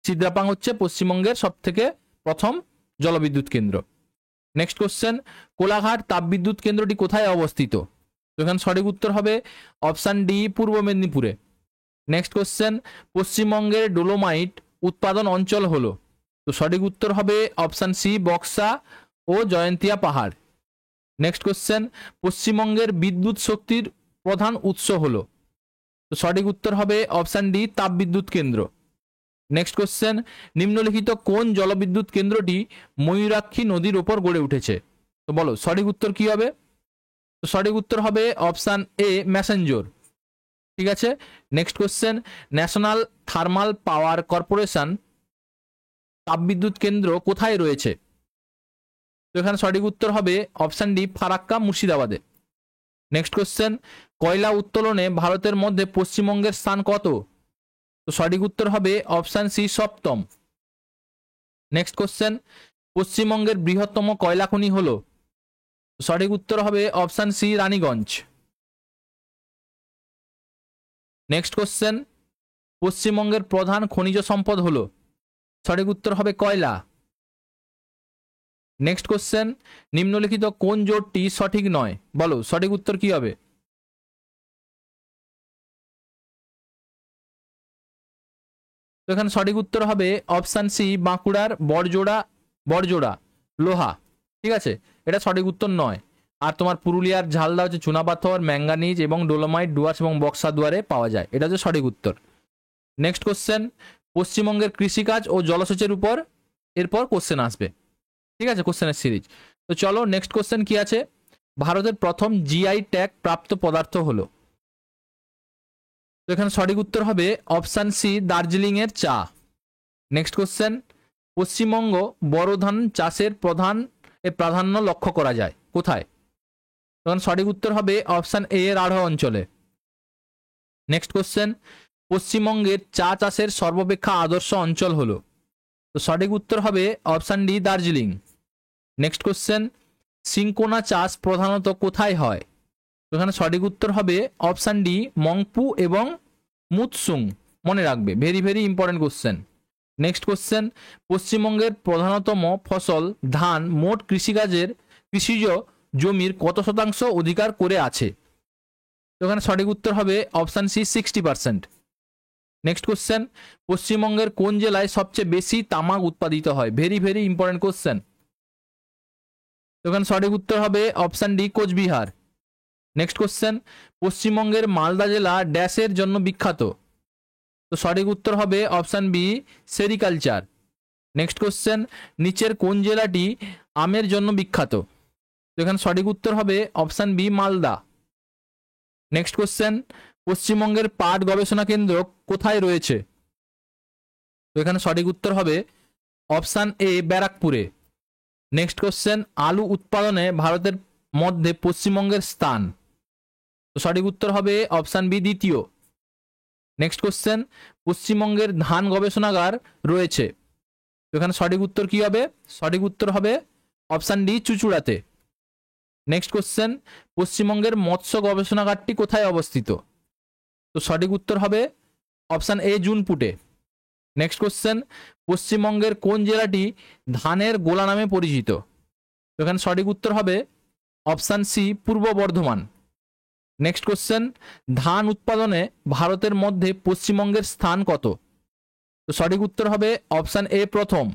সিদ্রাপাং হচ্ছে পশ্চিমবঙ্গের সব থেকে প্রথম জলবিদ্যুৎ কেন্দ্র। নেক্সট কোশ্চেন, কোলাঘাট তাপবিদ্যুৎ কেন্দ্রটি কোথায় অবস্থিত? তো এখানে সঠিক উত্তর হবে অপশান ডি পূর্ব মেদিনীপুরে। নেক্সট কোশ্চেন, পশ্চিমবঙ্গের ডোলোমাইট উৎপাদন অঞ্চল হলো। তো সঠিক উত্তর হবে অপশান সি বক্সা ও জয়ন্তিয়া পাহাড়। নেক্সট কোশ্চেন, পশ্চিমবঙ্গের বিদ্যুৎ শক্তির প্রধান উৎস হলো। তো সঠিক উত্তর হবে অপশান ডি তাপবিদ্যুৎ কেন্দ্র। নেক্সট কোশ্চেন, নিম্নলিখিত কোন জলবিদ্যুৎ কেন্দ্রটি ময়ূরাক্ষী নদীর ওপর গড়ে উঠেছে? তো বলো সঠিক উত্তর কি হবে? তো সঠিক উত্তর হবে অপশান এ ম্যাসেঞ্জোর। ঠিক আছে, next question, national thermal power corporation তাপবিদ্যুৎ কেন্দ্র কোথায় রয়েছে? তো এখানে সঠিক উত্তর হবে অপশান ডি ফারাক্কা মুর্শিদাবাদে। নেক্সট কোশ্চেন, কয়লা উত্তোলনে ভারতের মধ্যে পশ্চিমবঙ্গের স্থান কত? তো সঠিক উত্তর হবে অপশান সি সপ্তম। নেক্সট কোশ্চেন, পশ্চিমবঙ্গের বৃহত্তম কয়লা খনি হলো। সঠিক উত্তর হবে option C Raniganj. Next question, পশ্চিমবঙ্গের প্রধান খনিজ সম্পদ হলো। সঠিক উত্তর হবে কয়লা। নেক্সট কোশ্চেন, নিম্নলিখিত কোন জোটটি সঠিক নয়? বলো সঠিক উত্তর কি হবে? তো এখানে সঠিক উত্তর হবে অপশান সি বাঁকুড়ার বড়জোড়া লোহা। ঠিক আছে, এটা সঠিক উত্তর নয়। আর তোমার পুরুলিয়ার ঝালদা হচ্ছে চুনাপাথর, ম্যাঙ্গানিজ এবং ডোলোমাইট ডুয়ার্স এবং বক্সা দুয়ারে পাওয়া যায়। এটা হচ্ছে সঠিক উত্তর। নেক্সট কোশ্চেন, পশ্চিমবঙ্গের কৃষিকাজ ও জলসেচের উপর এরপর কোশ্চেন আসবে। ঠিক আছে, কোশ্চেনের সিরিজ। তো চলো নেক্সট কোশ্চেন কি আছে, ভারতের প্রথম জিআই ট্যাগ প্রাপ্ত পদার্থ হলো। তো এখানে সঠিক উত্তর হবে অপশান সি দার্জিলিং এর চা। নেক্সট কোশ্চেন, পশ্চিমবঙ্গ বড় ধান চাষের প্রাধান্য লক্ষ্য করা যায় কোথায়? তখন সঠিক উত্তর হবে অপশান এ রাঢ় অঞ্চলে। নেক্সট কোশ্চেন, পশ্চিমবঙ্গের চা চাষের সর্বাপেক্ষা আদর্শ অঞ্চল হলো। তো সঠিক উত্তর হবে option D Darjeeling. Next question, cinchona চাষ প্রধানত কোথায় হয়? তো এখানে সঠিক উত্তর হবে অপশান ডি, মংপু এবং মুতসুং। মনে রাখবে, very very important question. Next question, পশ্চিমবঙ্গের প্রধানতম ফসল ধান মোট কৃষিজ জমির কত শতাংশ অধিকার করে আছে? তো এখানে সঠিক উত্তর হবে অপশান সি, 60%। নেক্সট কোশ্চেন, পশ্চিমবঙ্গের কোন জেলায় সবচেয়ে বেশি তামাক উৎপাদিত হয়? Very very important question. তো এখানে সঠিক উত্তর হবে option D, Cooch Behar. Next question, পশ্চিমবঙ্গের মালদা জেলা ড্যাশের জন্য বিখ্যাত? তো সঠিক উত্তর হবে option B, sericulture. Next question, নিচের কোন জেলাটি আমের জন্য বিখ্যাত? তো এখানে সঠিক উত্তর হবে option B, Malda. Next question, পশ্চিমবঙ্গের পাট গবেষণা কেন্দ্র কোথায় রয়েছে? তো এখানে সঠিক উত্তর হবে অপশান এ, ব্যারাকপুরে। নেক্সট কোশ্চেন, আলু উৎপাদনে ভারতের মধ্যে পশ্চিমবঙ্গের স্থান? তো সঠিক উত্তর হবে অপশান বি, দ্বিতীয়। নেক্সট কোশ্চেন, পশ্চিমবঙ্গের ধান গবেষণাগার রয়েছে? তো এখানে সঠিক উত্তর কি হবে? সঠিক উত্তর হবে অপশান ডি, চুঁচুড়াতে। নেক্সট কোশ্চেন, পশ্চিমবঙ্গের মৎস্য গবেষণাগারটি কোথায় অবস্থিত? তো সঠিক উত্তর হবে অপশান এ, জুনপুটে। নেক্সট কোশ্চেন, পশ্চিমবঙ্গের কোন জেলাটি ধানের গোলা নামে পরিচিত? তো এখানে সঠিক উত্তর হবে অপশান সি, পূর্ব বর্ধমান। নেক্সট কোশ্চেন, ধান উৎপাদনে ভারতের মধ্যে পশ্চিমবঙ্গের স্থান কত? তো সঠিক উত্তর হবে অপশান এ, প্রথম।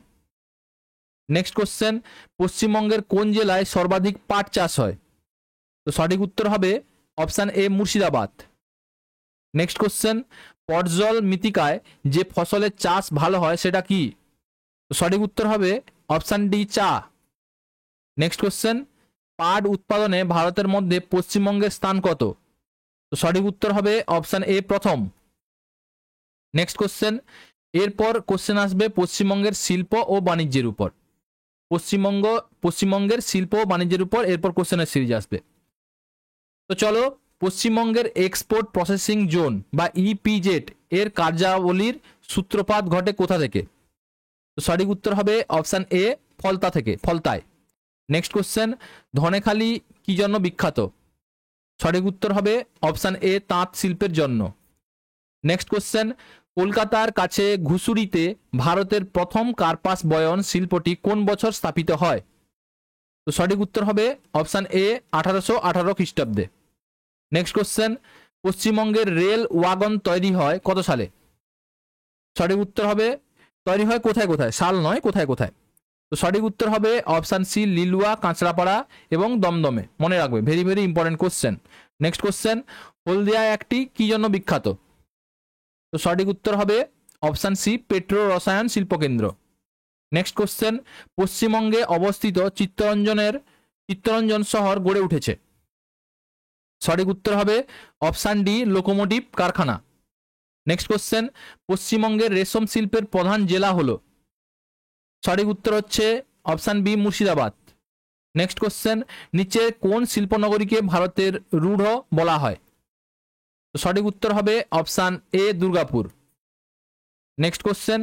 নেক্সট কোশ্চেন, পশ্চিমবঙ্গের কোন জেলায় সর্বাধিক পাট চাষ হয়? তো সঠিক উত্তর হবে option A, Murshidabad. Next question, পটজল মৃত্তিকায় যে ফসলের চাষ ভালো হয় সেটা কি? তো সঠিক উত্তর হবে অপশান ডি, চা। নেক্সট কোশ্চেন, পাট উৎপাদনে ভারতের মধ্যে পশ্চিমবঙ্গের স্থান কত? তো সঠিক উত্তর হবে অপশান এ, প্রথম। নেক্সট কোশ্চেন, এরপর কোশ্চেন আসবে পশ্চিমবঙ্গের শিল্প ও বাণিজ্যের উপর। পশ্চিমবঙ্গের শিল্প ও বাণিজ্যের উপর এরপর কোশ্চেনের সিরিজ আসবে। তো চলো, পশ্চিমবঙ্গের এক্সপোর্ট প্রসেসিং জোন বা ইপিজেড এর কার্যাবলীর সূত্রপাত ঘটে কোথা থেকে? তো সঠিক উত্তর হবে অপশান এ, ফলতা থেকে, ফলতায়। নেক্সট কোশ্চেন, ধনেখালি কি জন্য বিখ্যাত? সঠিক উত্তর হবে অপশান এ, তাঁত শিল্পের জন্য। নেক্সট কোশ্চেন, কলকাতার কাছে ঘুষুরিতে ভারতের প্রথম কার্পাস বয়ন শিল্পটি কোন বছর স্থাপিত হয়? তো সঠিক উত্তর হবে অপশান এ, 1818 খ্রিস্টাব্দে। নেক্সট কোশ্চেন, পশ্চিমবঙ্গের রেল ওয়াগন তৈরি হয় কত সালে? সঠিক উত্তর হবে তৈরি হয় কোথায় কোথায়, সাল নয়, কোথায় কোথায়। তো সঠিক উত্তর হবে অপশান সি, লিলুয়া, কাঁচরাপাড়া এবং দমদমে। মনে রাখবে, very very important question. Next question, Haldia একটি কি জন্য বিখ্যাত? তো সঠিক উত্তর হবে অপশান সি, পেট্রো রসায়ন শিল্পকেন্দ্র। নেক্সট কোশ্চেন, পশ্চিমবঙ্গে অবস্থিত চিত্তরঞ্জন শহর গড়ে উঠেছে? সঠিক উত্তর হবে অপশান ডি, লোকোমোটিভ কারখানা। নেক্সট কোশ্চেন, পশ্চিমবঙ্গের রেশম শিল্পের প্রধান জেলা হলো? সঠিক উত্তর হচ্ছে option B, Murshidabad. Next question, নিচে কোন শিল্পনগরীকে ভারতের রূঢ় বলা হয়? তো সঠিক উত্তর হবে অপশান এ, দুর্গাপুর। নেক্সট কোশ্চেন,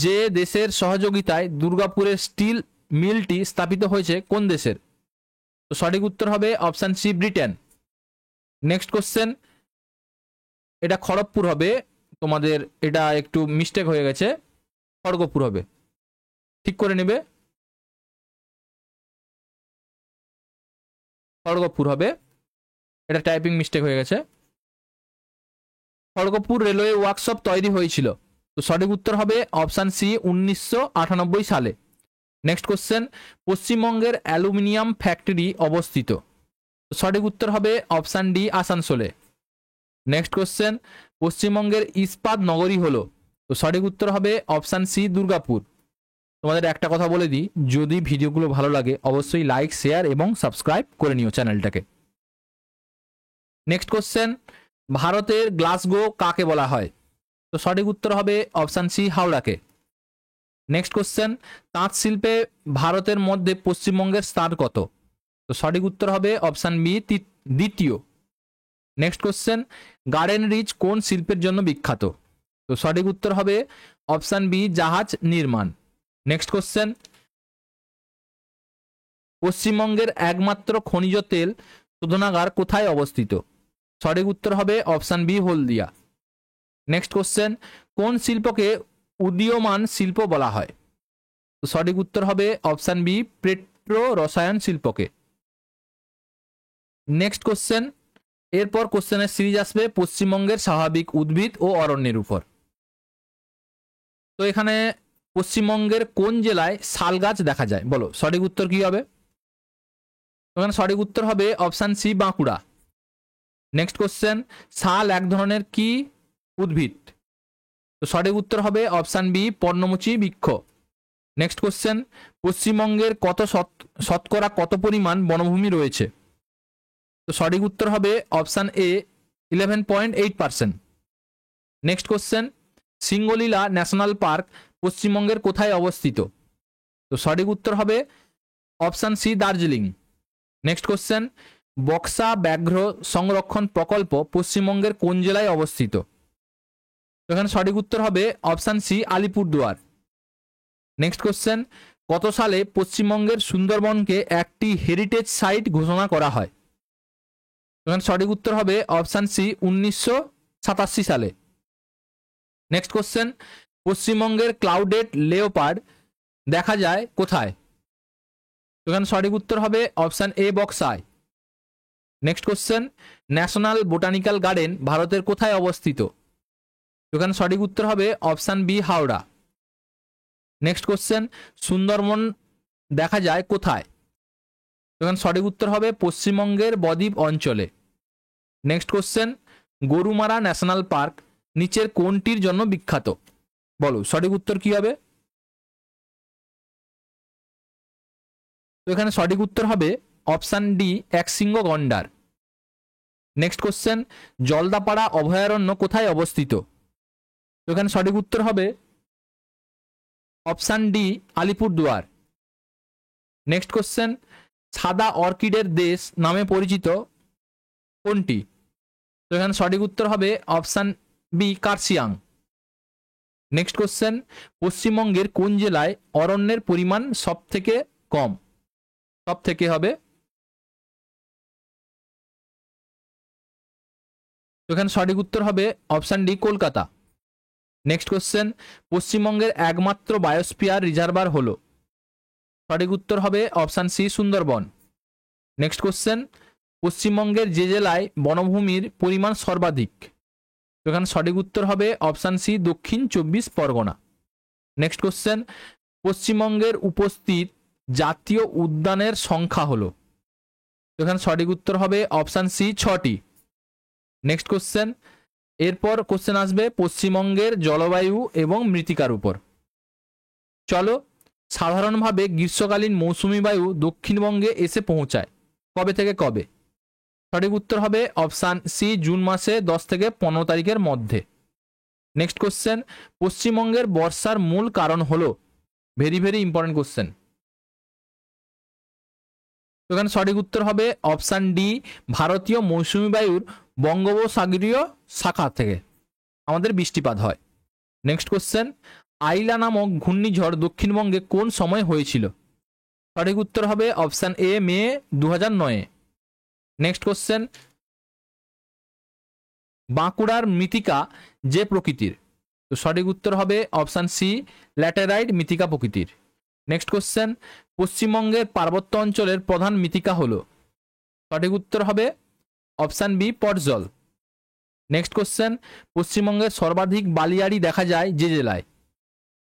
যে দেশের সহযোগিতায় দুর্গাপুরের স্টিল মিলটি স্থাপিত হয়েছে কোন দেশের? তো সঠিক উত্তর হবে option C, Britain. Next question, এটা খড়গপুর হবে, তোমাদের এটা একটু মিস্টেক হয়ে গেছে, খড়গপুর হবে, ঠিক করে নেবে, খড়গপুর হবে, এটা টাইপিং মিস্টেক হয়ে গেছে। খড়গপুর রেলওয়ে ওয়ার্কশপ তৈরি হয়েছিল? তো সঠিক উত্তর হবে অপশান সি, 1998 সালে। নেক্সট কোশ্চেন, পশ্চিমবঙ্গের অ্যালুমিনিয়াম ফ্যাক্টরি অবস্থিত? তো সঠিক উত্তর হবে অপশান ডি, আসানসোলে। নেক্সট কোশ্চেন, পশ্চিমবঙ্গের ইস্পাত নগরী হলো? তো সঠিক উত্তর হবে অপশান সি, দুর্গাপুর। তোমাদের একটা কথা বলে দিই, যদি ভিডিওগুলো ভালো লাগে অবশ্যই লাইক, শেয়ার এবং সাবস্ক্রাইব করে নিও চ্যানেলটাকে। নেক্সট কোশ্চেন, ভারতের গ্লাসগো কাকে বলা হয়? তো সঠিক উত্তর হবে অপশান সি, হাওড়াকে। নেক্সট কোশ্চেন, তাঁত শিল্পে ভারতের মধ্যে পশ্চিমবঙ্গের স্থান কত? তো সঠিক উত্তর হবে অপশান বি, দ্বিতীয়। নেক্সট কোশ্চেন, গার্ডেন রিচ কোন শিল্পের জন্য বিখ্যাত? তো সঠিক উত্তর হবে অপশান বি, জাহাজ নির্মাণ। নেক্সট কোশ্চেন, পশ্চিমবঙ্গের একমাত্র খনিজ তেল শোধনাগার কোথায় অবস্থিত? সঠিক উত্তর হবে অপশান বি, হলদিয়া। নেক্সট কোশ্চেন, কোন শিল্পকে উদীয়মান শিল্প বলা হয়? তো সঠিক উত্তর হবে অপশান বি, পেট্রো রসায়ন শিল্পকে। নেক্সট কোশ্চেন, এরপর কোশ্চেনের সিরিজ আসবে পশ্চিমবঙ্গের স্বাভাবিক উদ্ভিদ ও অরণ্যের উপর। তো এখানে পশ্চিমবঙ্গের কোন জেলায় শাল গাছ দেখা যায়? বলো সঠিক উত্তর কি হবে? এখানে সঠিক উত্তর হবে option C, Bankura. Next question, শাল এক ধরনের কি উদ্ভিদ? তো সঠিক উত্তর হবে অপশান বি, পর্ণমোচী বৃক্ষ। নেক্সট কোশ্চেন, পশ্চিমবঙ্গের শতকরা কত পরিমাণ বনভূমি রয়েছে? তো সঠিক উত্তর হবে option A, 11.8%। Next question, Singalila national park পশ্চিমবঙ্গের কোথায় অবস্থিত? তো সঠিক উত্তর হবে option C, Darjeeling. Next question, Buxa ব্যাঘ্র সংরক্ষণ প্রকল্প পশ্চিমবঙ্গের কোন জেলায় অবস্থিত? এখানে সঠিক উত্তর হবে option C, Alipurduar. Next question, কত সালে পশ্চিমবঙ্গের সুন্দরবনকে একটি হেরিটেজ সাইট ঘোষণা করা হয়? এখানে সঠিক উত্তর হবে অপশান সি, 1987 সালে। নেক্সট কোশ্চেন, পশ্চিমবঙ্গের ক্লাউডেড লেওপার্ড দেখা যায় কোথায়? এখানে সঠিক উত্তর হবে অপশান এ, বক্সায়। Next question, national botanical garden ভারতের কোথায় অবস্থিত? এখানে সঠিক উত্তর হবে option B, Howrah. Next question, Sundarban দেখা যায় কোথায়? এখানে সঠিক উত্তর হবে পশ্চিমবঙ্গের বদ্বীপ অঞ্চলে। Next question, Gorumara national park নিচের কোনটির জন্য বিখ্যাত? বলো সঠিক উত্তর কি হবে? তো এখানে সঠিক উত্তর হবে অপশান ডি, একশৃঙ্গ গন্ডার। নেক্সট কোশ্চেন, জলদাপাড়া অভয়ারণ্য কোথায় অবস্থিত? তো এখানে সঠিক উত্তর হবে option D, Alipurduar. Next question, সাদা অর্কিডের দেশ নামে পরিচিত কোনটি? তো এখানে সঠিক উত্তর হবে option B, Kurseong. Next question, পশ্চিমবঙ্গের কোন জেলায় অরণ্যের পরিমাণ সব থেকে কম? সব থেকে হবে, তো এখানে সঠিক উত্তর হবে option D, Kolkata. Next question, পশ্চিমবঙ্গের একমাত্র বায়োস্ফিয়ার রিজার্ভার হলো? সঠিক উত্তর হবে option C, Sundarban. Next question, পশ্চিমবঙ্গের যে জেলায় বনভূমির পরিমাণ সর্বাধিক? তো এখানে সঠিক উত্তর হবে অপশান সি, দক্ষিণ 24 পরগনা। নেক্সট কোশ্চেন, পশ্চিমবঙ্গের উপস্থিত জাতীয় উদ্যানের সংখ্যা হলো? তো এখানে সঠিক উত্তর হবে অপশান সি, 6টি। নেক্সট কোশ্চেন, এরপর কোশ্চেন আসবে পশ্চিমবঙ্গের জলবায়ু এবং মৃত্তিকার উপর। চলো, সাধারণভাবে গ্রীষ্মকালীন মৌসুমি বায়ু দক্ষিণবঙ্গে এসে পৌঁছায় কবে থেকে কবে? সঠিক উত্তর হবে অপশান সি, জুন মাসে 10 থেকে 15 তারিখের মধ্যে। নেক্সট কোশ্চেন, পশ্চিমবঙ্গের বর্ষার মূল কারণ হলো? Very very important question. তো এখানে সঠিক উত্তর হবে অপশান ডি, ভারতীয় মৌসুমি বায়ুর বঙ্গোপসাগরীয় শাখা থেকে আমাদের বৃষ্টিপাত হয়। নেক্সট কোশ্চেন, আইলা নামক ঘূর্ণিঝড় দক্ষিণবঙ্গে কোন সময় হয়েছিল? সঠিক উত্তর হবে অপশান এ, মে 2009-এ। নেক্সট কোশ্চেন, বাঁকুড়ার মৃত্তিকা যে প্রকৃতির? তো সঠিক উত্তর হবে অপশান সি, ল্যাটেরাইট মৃত্তিকা প্রকৃতির। নেক্সট কোশ্চেন, পশ্চিমবঙ্গের পার্বত্য অঞ্চলের প্রধান মৃত্তিকা হলো? সঠিক উত্তর হবে অপশান বি, পটজল। নেক্সট কোশ্চেন, পশ্চিমবঙ্গের সর্বাধিক বালিয়াড়ি দেখা যায় যে জেলায়?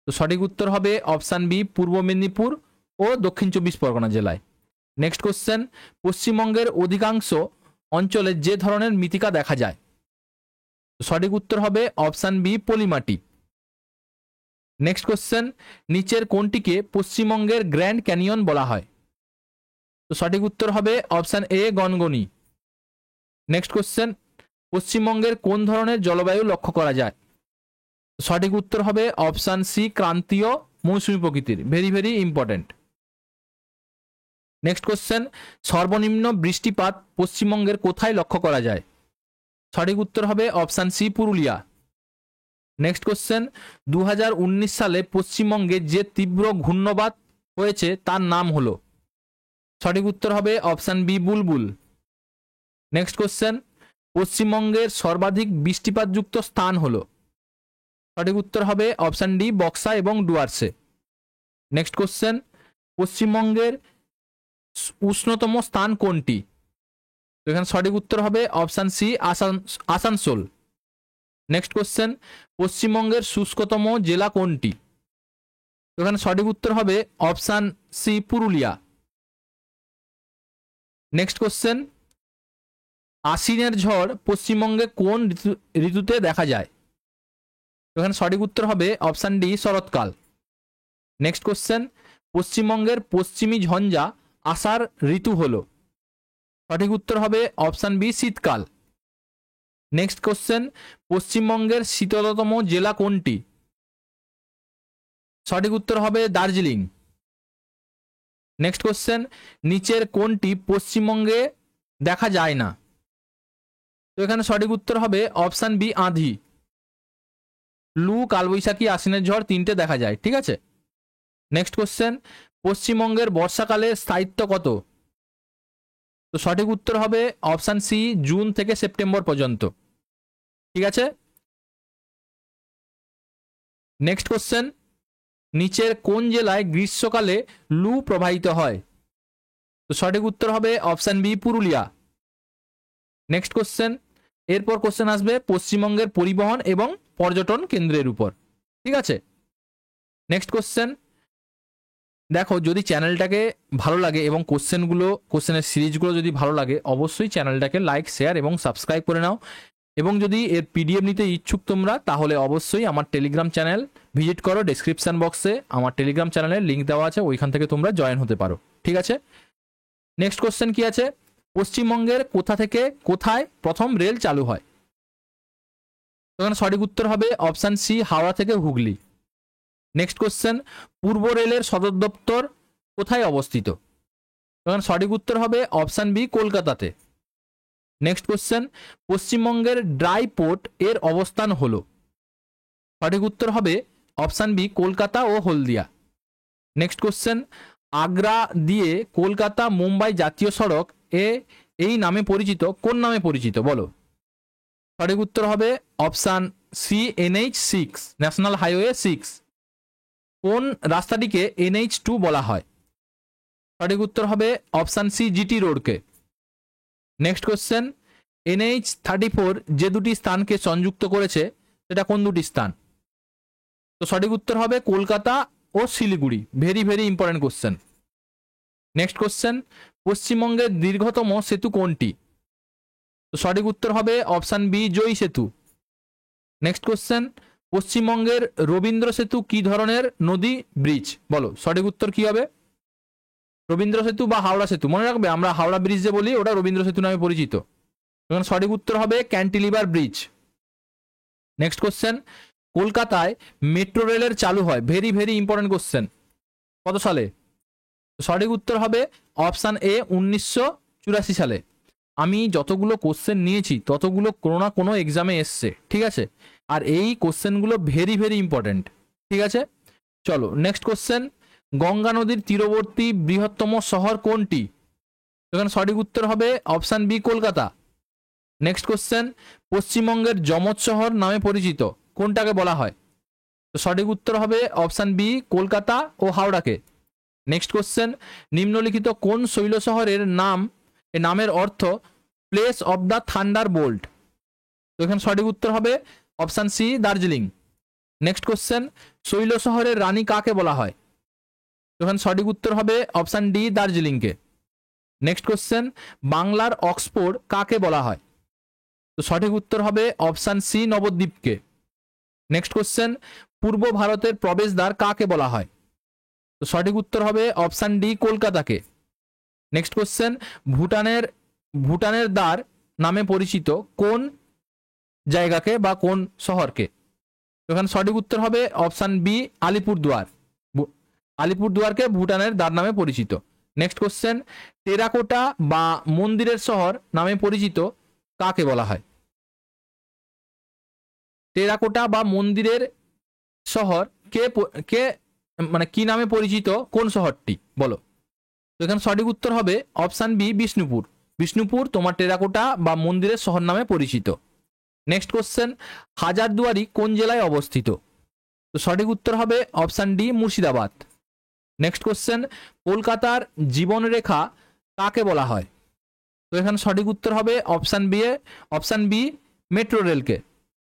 তো সঠিক উত্তর হবে অপশান বি, পূর্ব মেদিনীপুর ও দক্ষিণ 24 পরগনা জেলায়। নেক্সট কোশ্চেন, পশ্চিমবঙ্গের অধিকাংশ অঞ্চলে যে ধরনের মৃত্তিকা দেখা যায়? সঠিক উত্তর হবে অপশান বি, পলিমাটি। নেক্সট কোশ্চেন, নিচের কোনটিকে পশ্চিমবঙ্গের গ্র্যান্ড ক্যানিয়ন বলা হয়? তো সঠিক উত্তর হবে অপশান এ, গনগনি। নেক্সট কোশ্চেন, পশ্চিমবঙ্গের কোন ধরনের জলবায়ু লক্ষ্য করা যায়? সঠিক উত্তর হবে অপশান সি, ক্রান্তীয় মৌসুমী প্রকৃতির। Very very important. Next question, সর্বনিম্ন বৃষ্টিপাত পশ্চিমবঙ্গের কোথায় লক্ষ্য করা যায়? সঠিক উত্তর হবে option C, Purulia. Next question, 2019 সালে পশ্চিমবঙ্গে যে তীব্র ঘূর্ণবাত হয়েছে তার নাম হলো? সঠিক উত্তর হবে অপশান বি বুলবুল। নেক্সট কোশ্চেন, পশ্চিমবঙ্গের সর্বাধিক বৃষ্টিপাতযুক্ত স্থান হলো? সঠিক উত্তর হবে অপশান ডি বক্সা এবং ডুয়ার্সে। নেক্সট কোশ্চেন, পশ্চিমবঙ্গের উষ্ণতম স্থান কোনটি? তো এখানে সঠিক উত্তর হবে option C Asansol. Next question, পশ্চিমবঙ্গের শুষ্কতম জেলা কোনটি? তো এখানে সঠিক উত্তর হবে option C Purulia. Next question, আশ্বিনের ঝড় পশ্চিমবঙ্গে কোন ঋতুতে দেখা যায়? এখানে সঠিক উত্তর হবে অপশান ডি শরৎকাল। নেক্সট কোশ্চেন, পশ্চিমবঙ্গের পশ্চিমী ঝঞ্ঝা আসার ঋতু হলো? সঠিক উত্তর হবে অপশান বি শীতকাল। নেক্সট কোশ্চেন, পশ্চিমবঙ্গের শীতলতম জেলা কোনটি? সঠিক উত্তর হবে দার্জিলিং। নেক্সট কোশ্চেন, নিচের কোনটি পশ্চিমবঙ্গে দেখা যায় না? তো এখানে সঠিক উত্তর হবে অপশান বি আঁধি। লু, কালবৈশাখী, আশ্বিনের ঝড় তিনটে দেখা যায়, ঠিক আছে। নেক্সট কোশ্চেন, পশ্চিমবঙ্গের বর্ষাকালের স্থায়িত্ব কত? তো সঠিক উত্তর হবে অপশান সি জুন থেকে সেপ্টেম্বর পর্যন্ত, ঠিক আছে। নেক্সট কোশ্চেন, নিচের কোন জেলায় গ্রীষ্মকালে লু প্রবাহিত হয়? তো সঠিক উত্তর হবে option B Purulia. Next question, এরপর কোশ্চেন আসবে পশ্চিমবঙ্গের পরিবহন এবং পর্যটন কেন্দ্রের উপর, ঠিক আছে। নেক্সট কোশ্চেন, দেখো যদি চ্যানেলটাকে ভালো লাগে এবং কোশ্চেনের সিরিজগুলো যদি ভালো লাগে, অবশ্যই চ্যানেলটাকে লাইক, শেয়ার এবং সাবস্ক্রাইব করে নাও। এবং যদি এর পিডিএফ নিতে ইচ্ছুক তোমরা, তাহলে অবশ্যই আমার টেলিগ্রাম চ্যানেল ভিজিট করো। ডেসক্রিপশন বক্সে আমার টেলিগ্রাম চ্যানেলের লিঙ্ক দেওয়া আছে, ওইখান থেকে তোমরা জয়েন হতে পারো, ঠিক আছে। নেক্সট কোশ্চেন কি আছে, পশ্চিমবঙ্গের কোথা থেকে কোথায় প্রথম রেল চালু হয়? এখানে সঠিক উত্তর হবে অপশান সি হাওড়া থেকে হুগলি। নেক্সট কোশ্চেন, পূর্ব রেলের সদর দপ্তর কোথায় অবস্থিত? এখানে সঠিক উত্তর হবে অপশান বি কলকাতাতে। নেক্সট কোশ্চেন, পশ্চিমবঙ্গের ড্রাই পোর্ট এর অবস্থান হলো? সঠিক উত্তর হবে অপশান বি কলকাতা ও হলদিয়া। নেক্সট কোশ্চেন, আগ্রা দিয়ে কলকাতা মুম্বাই জাতীয় সড়ক এই নামে পরিচিত কোন নামে পরিচিত বলো? সঠিক উত্তর হবে option C NH6, national highway 6। কোন রাস্তাটিকে NH2 বলা হয়? সঠিক উত্তর হবে অপশান সি জিটি রোডকে। নেক্সট কোশ্চেন, NH34 যে দুটি স্থানকে সংযুক্ত করেছে সেটা কোন দুটি স্থান? তো সঠিক উত্তর হবে কলকাতা ও Siliguri. Very very important question. Next question, পশ্চিমবঙ্গের দীর্ঘতম সেতু কোনটি? তো সঠিক উত্তর হবে অপশান বি জয়ী সেতু। নেক্সট কোশ্চেন, পশ্চিমবঙ্গের রবীন্দ্র সেতু কি ধরনের নদী ব্রিজ বলো? সঠিক উত্তর কি হবে? রবীন্দ্র সেতু বা হাওড়া সেতু, মনে রাখবে আমরা হাওড়া ব্রিজ যে বলি ওটা রবীন্দ্র সেতু নামে পরিচিত। সঠিক উত্তর হবে ক্যান্টিলিভার ব্রিজ। নেক্সট কোশ্চেন, কলকাতায় মেট্রো রেলের চালু হয়, ভেরি ভেরি ইম্পর্টেন্ট কোশ্চেন, কত সালে? সঠিক উত্তর হবে অপশান এ 1984 সালে। আমি যতগুলো কোশ্চেন নিয়েছি ততগুলো কোনো না কোনো এক্সামে এসছে, ঠিক আছে। আর এই কোশ্চেনগুলো ভেরি ভেরি ইম্পর্টেন্ট, ঠিক আছে। চলো নেক্সট কোশ্চেন, গঙ্গা নদীর তীরবর্তী বৃহত্তম শহর কোনটি? এখানে সঠিক উত্তর হবে option B Kolkata. Next question, পশ্চিমবঙ্গের যমজ শহর নামে পরিচিত কোনটাকে বলা হয়? তো সঠিক উত্তর হবে অপশান বি কলকাতা ও হাওড়াকে। নেক্সট কোশ্চেন, নিম্নলিখিত কোন শৈল শহরের নামের অর্থ place of the thunder bolt? তো এখানে সঠিক উত্তর হবে option C Darjeeling. Next question, শৈল শহরের রানী কাকে বলা হয়? তো এখানে সঠিক উত্তর হবে অপশান ডি দার্জিলিংকে। নেক্সট কোশ্চেন, বাংলার অক্সফোর্ড কাকে বলা হয়? তো সঠিক উত্তর হবে অপশান সি নবদ্বীপকে। নেক্সট কোশ্চেন, পূর্ব ভারতের প্রবেশদ্বার কাকে বলা হয়? তো সঠিক উত্তর হবে অপশান ডি কলকাতাকে। নেক্সট কোশ্চেন, ভুটানের দ্বার নামে পরিচিত কোন জায়গাকে বা কোন শহরকে? এখানে সঠিক উত্তর হবে অপশান বি আলিপুরদুয়ার। আলিপুরদুয়ারকে ভুটানের দ্বার নামে পরিচিত। নেক্সট কোশ্চেন, টেরাকোটা বা মন্দিরের শহর নামে পরিচিত কাকে বলা হয়? টেরাকোটা বা মন্দিরের শহর কে মানে কি নামে পরিচিত, কোন শহরটি বলো? তো এখানে সঠিক উত্তর হবে অপশান বি বিষ্ণুপুর। বিষ্ণুপুর তোমার টেরাকোটা বা মন্দিরের শহর নামে পরিচিত। নেক্সট কোশ্চেন, হাজারদুয়ারি কোন জেলায় অবস্থিত? তো সঠিক উত্তর হবে option D Murshidabad. Next question, কলকাতার জীবনরেখা কাকে বলা হয়? তো এখানে সঠিক উত্তর হবে অপশান বি মেট্রো রেলকে।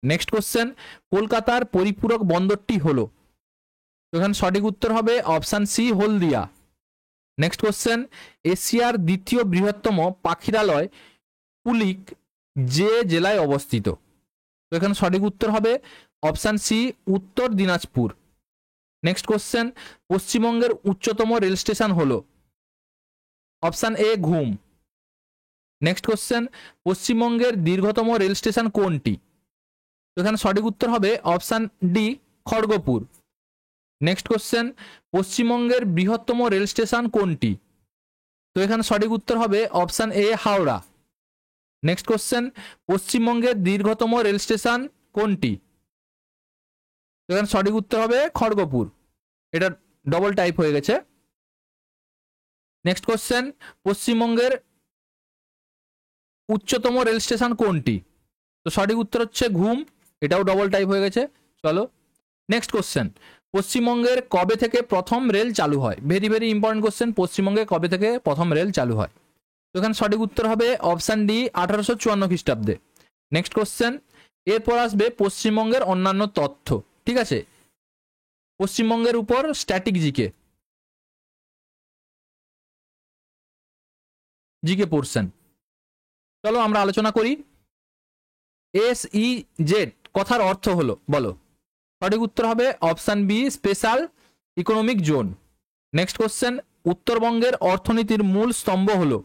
নেক্সট কোশ্চেন, কলকাতার পরিপূরক বন্দরটি হলো? তো এখানে সঠিক উত্তর হবে option C Haldia. Next question, এশিয়ার দ্বিতীয় বৃহত্তম পাখিরালয় পুলিক যে জেলায় অবস্থিত? তো এখানে সঠিক উত্তর হবে অপশান সি উত্তর দিনাজপুর। নেক্সট কোশ্চেন, পশ্চিমবঙ্গের উচ্চতম রেল স্টেশন হলো? অপশান এ ঘুম। নেক্সট কোশ্চেন, পশ্চিমবঙ্গের দীর্ঘতম রেল স্টেশন কোনটি? তো এখানে সঠিক উত্তর হবে option D Kharagpur. Next question, পশ্চিমবঙ্গের বৃহত্তম রেল স্টেশন কোনটি? তো এখানে সঠিক উত্তর হবে অপশান এ হাওড়া। নেক্সট কোশ্চেন, পশ্চিমবঙ্গের দীর্ঘতম রেল স্টেশন কোনটি? তো এখানে সঠিক উত্তর হবে খড়গপুর। এটা ডবল টাইপ হয়ে গেছে। নেক্সট কোশ্চেন, পশ্চিমবঙ্গের উচ্চতম রেল স্টেশন কোনটি? তো সঠিক উত্তর হচ্ছে ঘুম। এটাও ডবল টাইপ হয়ে গেছে। চলো নেক্সট কোশ্চেন, পশ্চিমবঙ্গের কবে থেকে প্রথম রেল চালু হয়? ভেরি ভেরি ইম্পর্টেন্ট কোশ্চেন, পশ্চিমবঙ্গে কবে থেকে প্রথম রেল চালু হয়? তো এখানে সঠিক উত্তর হবে অপশান ডি 1854 খ্রিস্টাব্দে। নেক্সট কোশ্চেন, এরপর আসবে পশ্চিমবঙ্গের অন্যান্য তথ্য। ঠিক আছে, পশ্চিমবঙ্গের উপর স্ট্যাটিক জিকে পোর্শন। চলো আমরা আলোচনা করি। SEZ কথার অর্থ হলো বলো? সঠিক উত্তর হবে option B special economic zone. Next question, উত্তরবঙ্গের অর্থনীতির মূল স্তম্ভ হলো?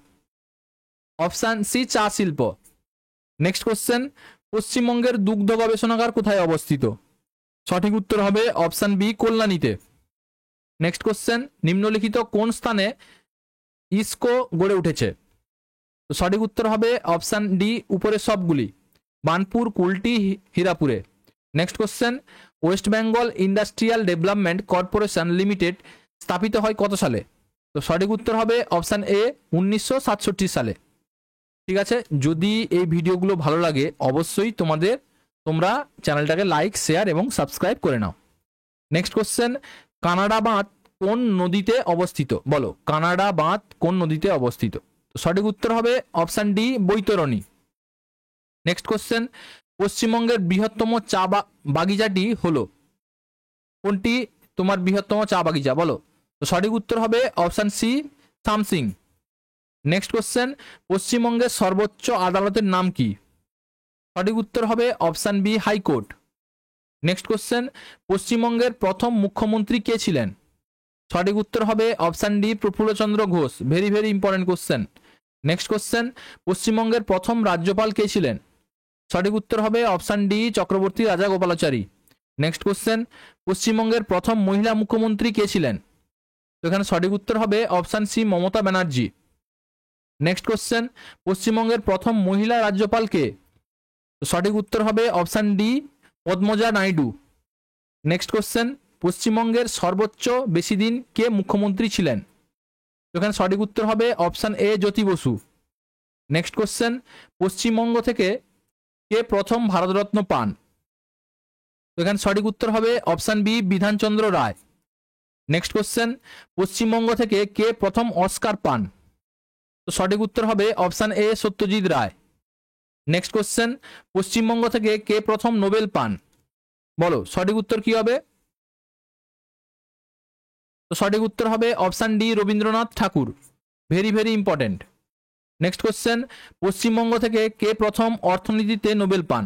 অপশান সি চা শিল্প। নেক্সট কোশ্চেন, পশ্চিমবঙ্গের দুগ্ধ গবেষণাগার কোথায় অবস্থিত? সঠিক উত্তর হবে অপশান বি কল্যাণীতে। নেক্সট কোশ্চেন, নিম্নলিখিত কোন স্থানে ইসকো গড়ে উঠেছে? তো সঠিক উত্তর হবে অপশান ডি উপরের সবগুলি, বানপুর, কুলটি, হীরাপুরে। Next question, West Bengal industrial development corporation limited স্থাপিত হয় কত সালে? তো সঠিক উত্তর হবে অপশান এ 1967 সালে। ঠিক আছে, যদি এই ভিডিওগুলো ভালো লাগে অবশ্যই তোমরা চ্যানেলটাকে লাইক, শেয়ার এবং সাবস্ক্রাইব করে নাও। নেক্সট কোশ্চেন, কানাডা বাঁধ কোন নদীতে অবস্থিত? বলো, কানাডা বাঁধ কোন নদীতে অবস্থিত? সঠিক উত্তর হবে অপশান ডি বৈতরণী। নেক্সট কোশ্চেন, পশ্চিমবঙ্গের বৃহত্তম চা বাগিচাটি হলো? কোনটি তোমার বৃহত্তম চা বাগিচা বলো? তো সঠিক উত্তর হবে option C Samsing. Next question, পশ্চিমবঙ্গের সর্বোচ্চ আদালতের নাম কি? সঠিক উত্তর হবে অপশান বি হাইকোর্ট। নেক্সট কোশ্চেন, পশ্চিমবঙ্গের প্রথম মুখ্যমন্ত্রী কে ছিলেন? সঠিক উত্তর হবে option D Prafullachandra Ghosh. Very very important question. Next question, পশ্চিমবঙ্গের প্রথম রাজ্যপাল কে ছিলেন? সঠিক উত্তর হবে অপশান ডি চক্রবর্তী রাজা গোপালাচারী। নেক্সট কোশ্চেন, পশ্চিমবঙ্গের প্রথম মহিলা মুখ্যমন্ত্রী কে ছিলেন? তো এখানে সঠিক উত্তর হবে option C Mamata Banerjee. Next question, পশ্চিমবঙ্গের প্রথম মহিলা রাজ্যপাল কে? তো সঠিক উত্তর হবে option D Padmaja Naidu. Next question, পশ্চিমবঙ্গের সর্বোচ্চ বেশি দিন কে মুখ্যমন্ত্রী ছিলেন? তো এখানে সঠিক উত্তর হবে option A Jyoti Basu. Next question, Paschimbanga থেকে কে প্রথম ভারতরত্ন পান? তো এখানে সঠিক উত্তর হবে option B Bidhanchandra Roy. Next question, Paschimbanga থেকে কে প্রথম অস্কার পান? তো সঠিক উত্তর হবে option A Satyajit Ray. Next question, Paschimbanga থেকে কে প্রথম নোবেল পান? বলো সঠিক উত্তর কি হবে? তো সঠিক উত্তর হবে option D Rabindranath Thakur. Very very important. Next question, Paschimbanga থেকে কে প্রথম অর্থনীতিতে নোবেল পান?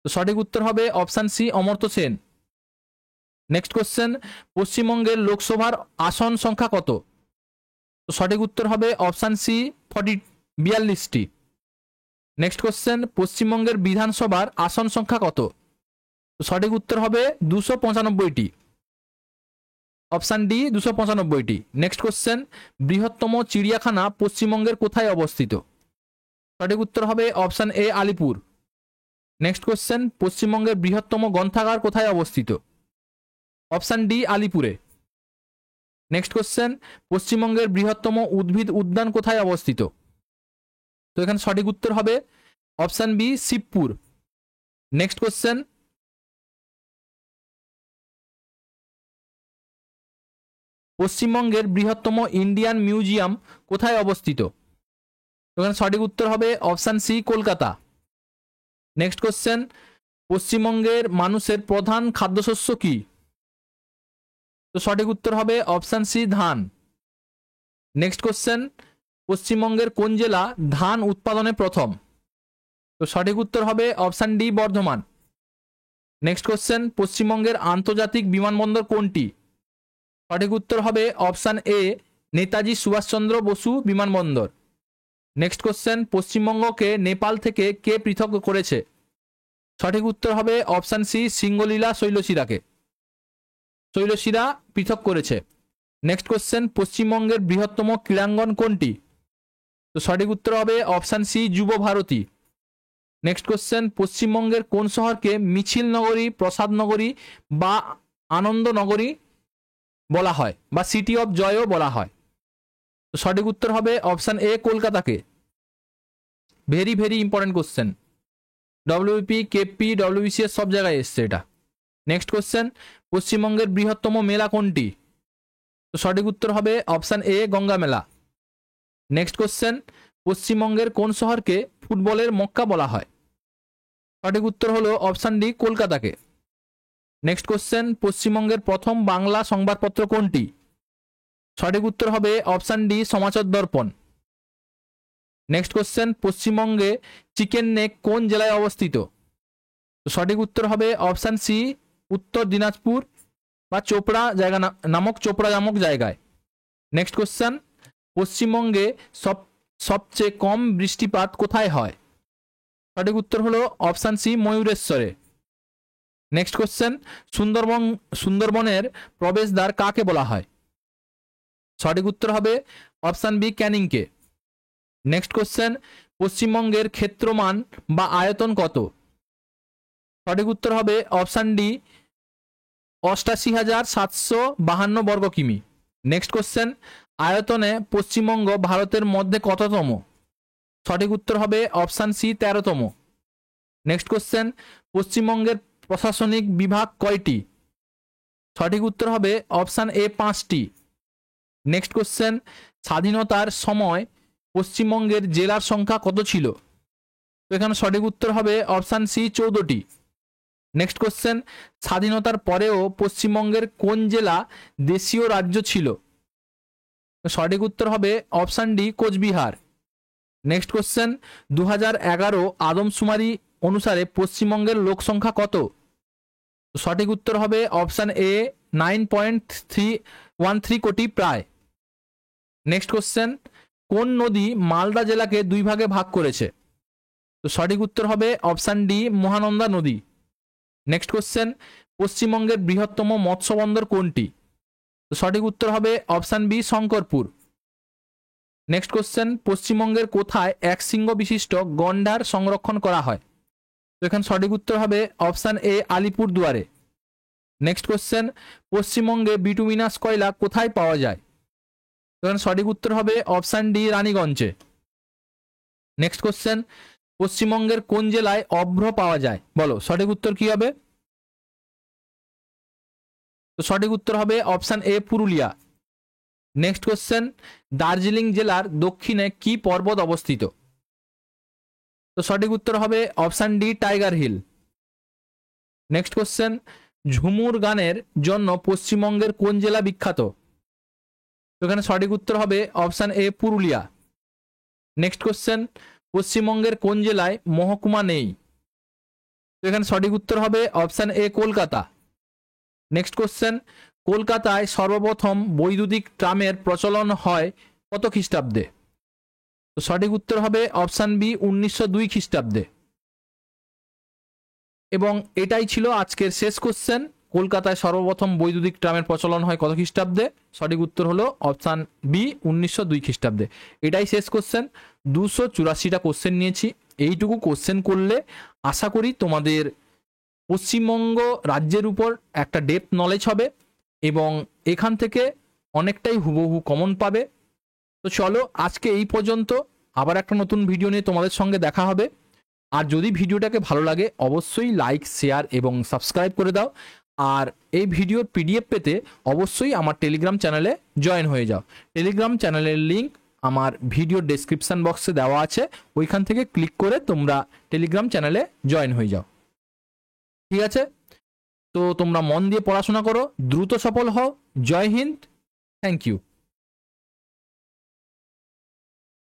তো সঠিক উত্তর হবে option C Amartya Sen. Next question, পশ্চিমবঙ্গের লোকসভার আসন সংখ্যা কত? তো সঠিক উত্তর হবে অপশান সি 42টি। নেক্সট কোশ্চেন, পশ্চিমবঙ্গের বিধানসভার আসন সংখ্যা কত? তো সঠিক উত্তর হবে 295টি। অপশান ডি 295টি। নেক্সট কোশ্চেন, বৃহত্তম চিড়িয়াখানা পশ্চিমবঙ্গের কোথায় অবস্থিত? সঠিক উত্তর হবে option A Alipur. Next question, পশ্চিমবঙ্গের বৃহত্তম গ্রন্থাগার কোথায় অবস্থিত? অপশান ডি আলিপুরে। নেক্সট কোশ্চেন, পশ্চিমবঙ্গের বৃহত্তম উদ্ভিদ উদ্যান কোথায় অবস্থিত? তো এখানে সঠিক উত্তর হবে option B, Shibpur. Next question, পশ্চিমবঙ্গের বৃহত্তম ইন্ডিয়ান মিউজিয়াম কোথায় অবস্থিত? এখানে সঠিক উত্তর হবে option C, Kolkata. Next question, পশ্চিমবঙ্গের মানুষের প্রধান খাদ্যশস্য কি? তো সঠিক উত্তর হবে অপশন সি, ধান। নেক্সট কোশ্চেন, পশ্চিমবঙ্গের কোন জেলা ধান উৎপাদনে প্রথম? তো সঠিক উত্তর হবে option D, Bardhaman. Next question, পশ্চিমবঙ্গের আন্তর্জাতিক বিমানবন্দর কোনটি? সঠিক উত্তর হবে অপশন এ, নেতাজি সুভাষচন্দ্র বসু বিমানবন্দর। নেক্সট কোশ্চেন, পশ্চিমবঙ্গকে নেপাল থেকে কে পৃথক করেছে? সঠিক উত্তর হবে অপশন সি, সিঙ্গলীলা শৈলশিরাকে। শৈলশিরা পৃথক করেছে। নেক্সট কোশ্চেন, পশ্চিমবঙ্গের বৃহত্তম ক্রীড়াঙ্গন কোনটি? তো সঠিক উত্তর হবে অপশন সি, যুব ভারতী। নেক্সট কোশ্চেন, পশ্চিমবঙ্গের কোন শহরকে মিছিল নগরী, প্রসাদ নগরী বা আনন্দ নগরী বলা হয়, বা সিটি অফ জয়ও বলা হয়? তো সঠিক উত্তর হবে অপশন এ, কলকাতাকে। Very very important question, WP, KP, WBCS সব জায়গায় এসছে এটা। নেক্সট কোশ্চেন, পশ্চিমবঙ্গের বৃহত্তম মেলা কোনটি? তো সঠিক উত্তর হবে অপশন এ, গঙ্গা মেলা। নেক্সট কোশ্চেন, পশ্চিমবঙ্গের কোন শহরকে ফুটবলের মক্কা বলা হয়? সঠিক উত্তর হলো অপশন ডি, কলকাতাকে। নেক্সট কোশ্চেন, পশ্চিমবঙ্গের প্রথম বাংলা সংবাদপত্র কোনটি? সঠিক উত্তর হবে অপশন ডি, সমাচার দর্পণ। নেক্সট কোশ্চেন, পশ্চিমবঙ্গে চিকেন নেক কোন জেলায় অবস্থিত? সঠিক উত্তর হবে অপশন সি, উত্তর দিনাজপুর বা চোপড়া জায়গা নামক চোপড়া নামক জায়গায়। নেক্সট কোশ্চেন, পশ্চিমবঙ্গে সবচেয়ে কম বৃষ্টিপাত কোথায় হয়? সঠিক উত্তর হলো অপশন সি, ময়ূরেশ্বরে। নেক্সট কোশ্চেন, সুন্দরবনের প্রবেশদ্বার কাকে বলা হয়? সঠিক উত্তর হবে অপশন বি, ক্যানিংকে। নেক্সট কোশ্চেন, পশ্চিমবঙ্গের ক্ষেত্রমান বা আয়তন কত? সঠিক উত্তর হবে অপশন ডি, 88,752 বর্গ কিমি। নেক্সট কোশ্চেন, আয়তনে পশ্চিমবঙ্গ ভারতের মধ্যে কততম? সঠিক উত্তর হবে অপশন সি, 13তম। নেক্সট কোশ্চেন, পশ্চিমবঙ্গের প্রশাসনিক বিভাগ কয়টি? সঠিক উত্তর হবে অপশন এ, 5টি। নেক্সট কোশ্চেন, স্বাধীনতার সময় পশ্চিমবঙ্গের জেলার সংখ্যা কত ছিল? তো এখানে সঠিক উত্তর হবে অপশন সি, 14টি। নেক্সট কোশ্চেন, স্বাধীনতার পরেও পশ্চিমবঙ্গের কোন জেলা দেশীয় রাজ্য ছিল? সঠিক উত্তর হবে option D, Cooch Behar. Next question, 2011 আদমশুমারি অনুসারে পশ্চিমবঙ্গের লোক সংখ্যা কত? সঠিক উত্তর হবে অপশন এ, 9.313 কোটি প্রায়। নেক্সট কোশ্চেন, কোন নদী মালদা জেলাকে দুই ভাগে ভাগ করেছে? তো সঠিক উত্তর হবে অপশন ডি, মহানন্দা নদী। নেক্সট কোশ্চেন, পশ্চিমবঙ্গের বৃহত্তম মৎস্য বন্দর কোনটি? তো সঠিক উত্তর হবে option B, Shankarpur. Next question, পশ্চিমবঙ্গের কোথায় এক শৃঙ্গ বিশিষ্ট গন্ডার সংরক্ষণ করা হয়? তো এখানে সঠিক উত্তর হবে অপশন এ, আলিপুরদুয়ারে। নেক্সট কোশ্চেন, পশ্চিমবঙ্গে বিটুমিনাস কয়লা কোথায় পাওয়া যায়? তো এখানে সঠিক উত্তর হবে অপশন ডি, রানীগঞ্জে। নেক্সট কোশ্চেন, পশ্চিমবঙ্গের কোন জেলায় অভ্র পাওয়া যায়? বলো সঠিক উত্তর কি হবে? তো সঠিক উত্তর হবে option A, Purulia. Next question, Darjeeling জেলার দক্ষিণে কি পর্বত অবস্থিত? তো সঠিক উত্তর হবে option D, tiger hill. Next question, ঝুমুর গানের জন্য পশ্চিমবঙ্গের কোন জেলা বিখ্যাত? তো এখানে সঠিক উত্তর হবে option A, Purulia. Next question, পশ্চিমবঙ্গের কোন জেলায় মহকুমা নেই? তো এখানে সঠিক উত্তর হবে অপশন এ, কলকাতা। নেক্সট কোশ্চেন, কলকাতায় সর্বপ্রথম বৈদ্যুতিক ট্রামের প্রচলন হয় কত খ্রিস্টাব্দে? তো সঠিক উত্তর হবে অপশন বি, 1902 খ্রিস্টাব্দে। এবং এটাই ছিল আজকের শেষ কোশ্চেন, কলকাতায় সর্বপ্রথম বৈদ্যুতিক ট্রামের প্রচলন হয় কত খ্রিস্টাব্দে? সঠিক উত্তর হলো অপশন বি, 1902 খ্রিস্টাব্দে। এটাই শেষ কোশ্চেন। 284টা কোশ্চেন নিয়েছি। এইটুকু কোশ্চেন করলে আশা করি তোমাদের পশ্চিমবঙ্গ রাজ্যের উপর একটা ডেপথ নলেজ হবে এবং এখান থেকে অনেকটাই হুবহু কমন পাবে। তো চলো আজকে এই পর্যন্ত, আবার একটা নতুন ভিডিও নিয়ে তোমাদের সঙ্গে দেখা হবে। আর যদি ভিডিওটাকে ভালো লাগে অবশ্যই লাইক, শেয়ার এবং সাবস্ক্রাইব করে দাও। আর এই ভিডিওর পিডিএফ পেতে অবশ্যই আমার টেলিগ্রাম চ্যানেলে জয়েন হয়ে যাও। টেলিগ্রাম চ্যানেলের লিঙ্ক আমার ভিডিও ডেসক্রিপশন বক্সে দেওয়া আছে, ওইখান থেকে ক্লিক করে তোমরা টেলিগ্রাম চ্যানেলে জয়েন হয়ে যাও। ঠিক আছে, তো তোমরা মন দিয়ে পড়াশোনা করো, দ্রুত সফল হও। জয় হিন্দ, থ্যাংক ইউ।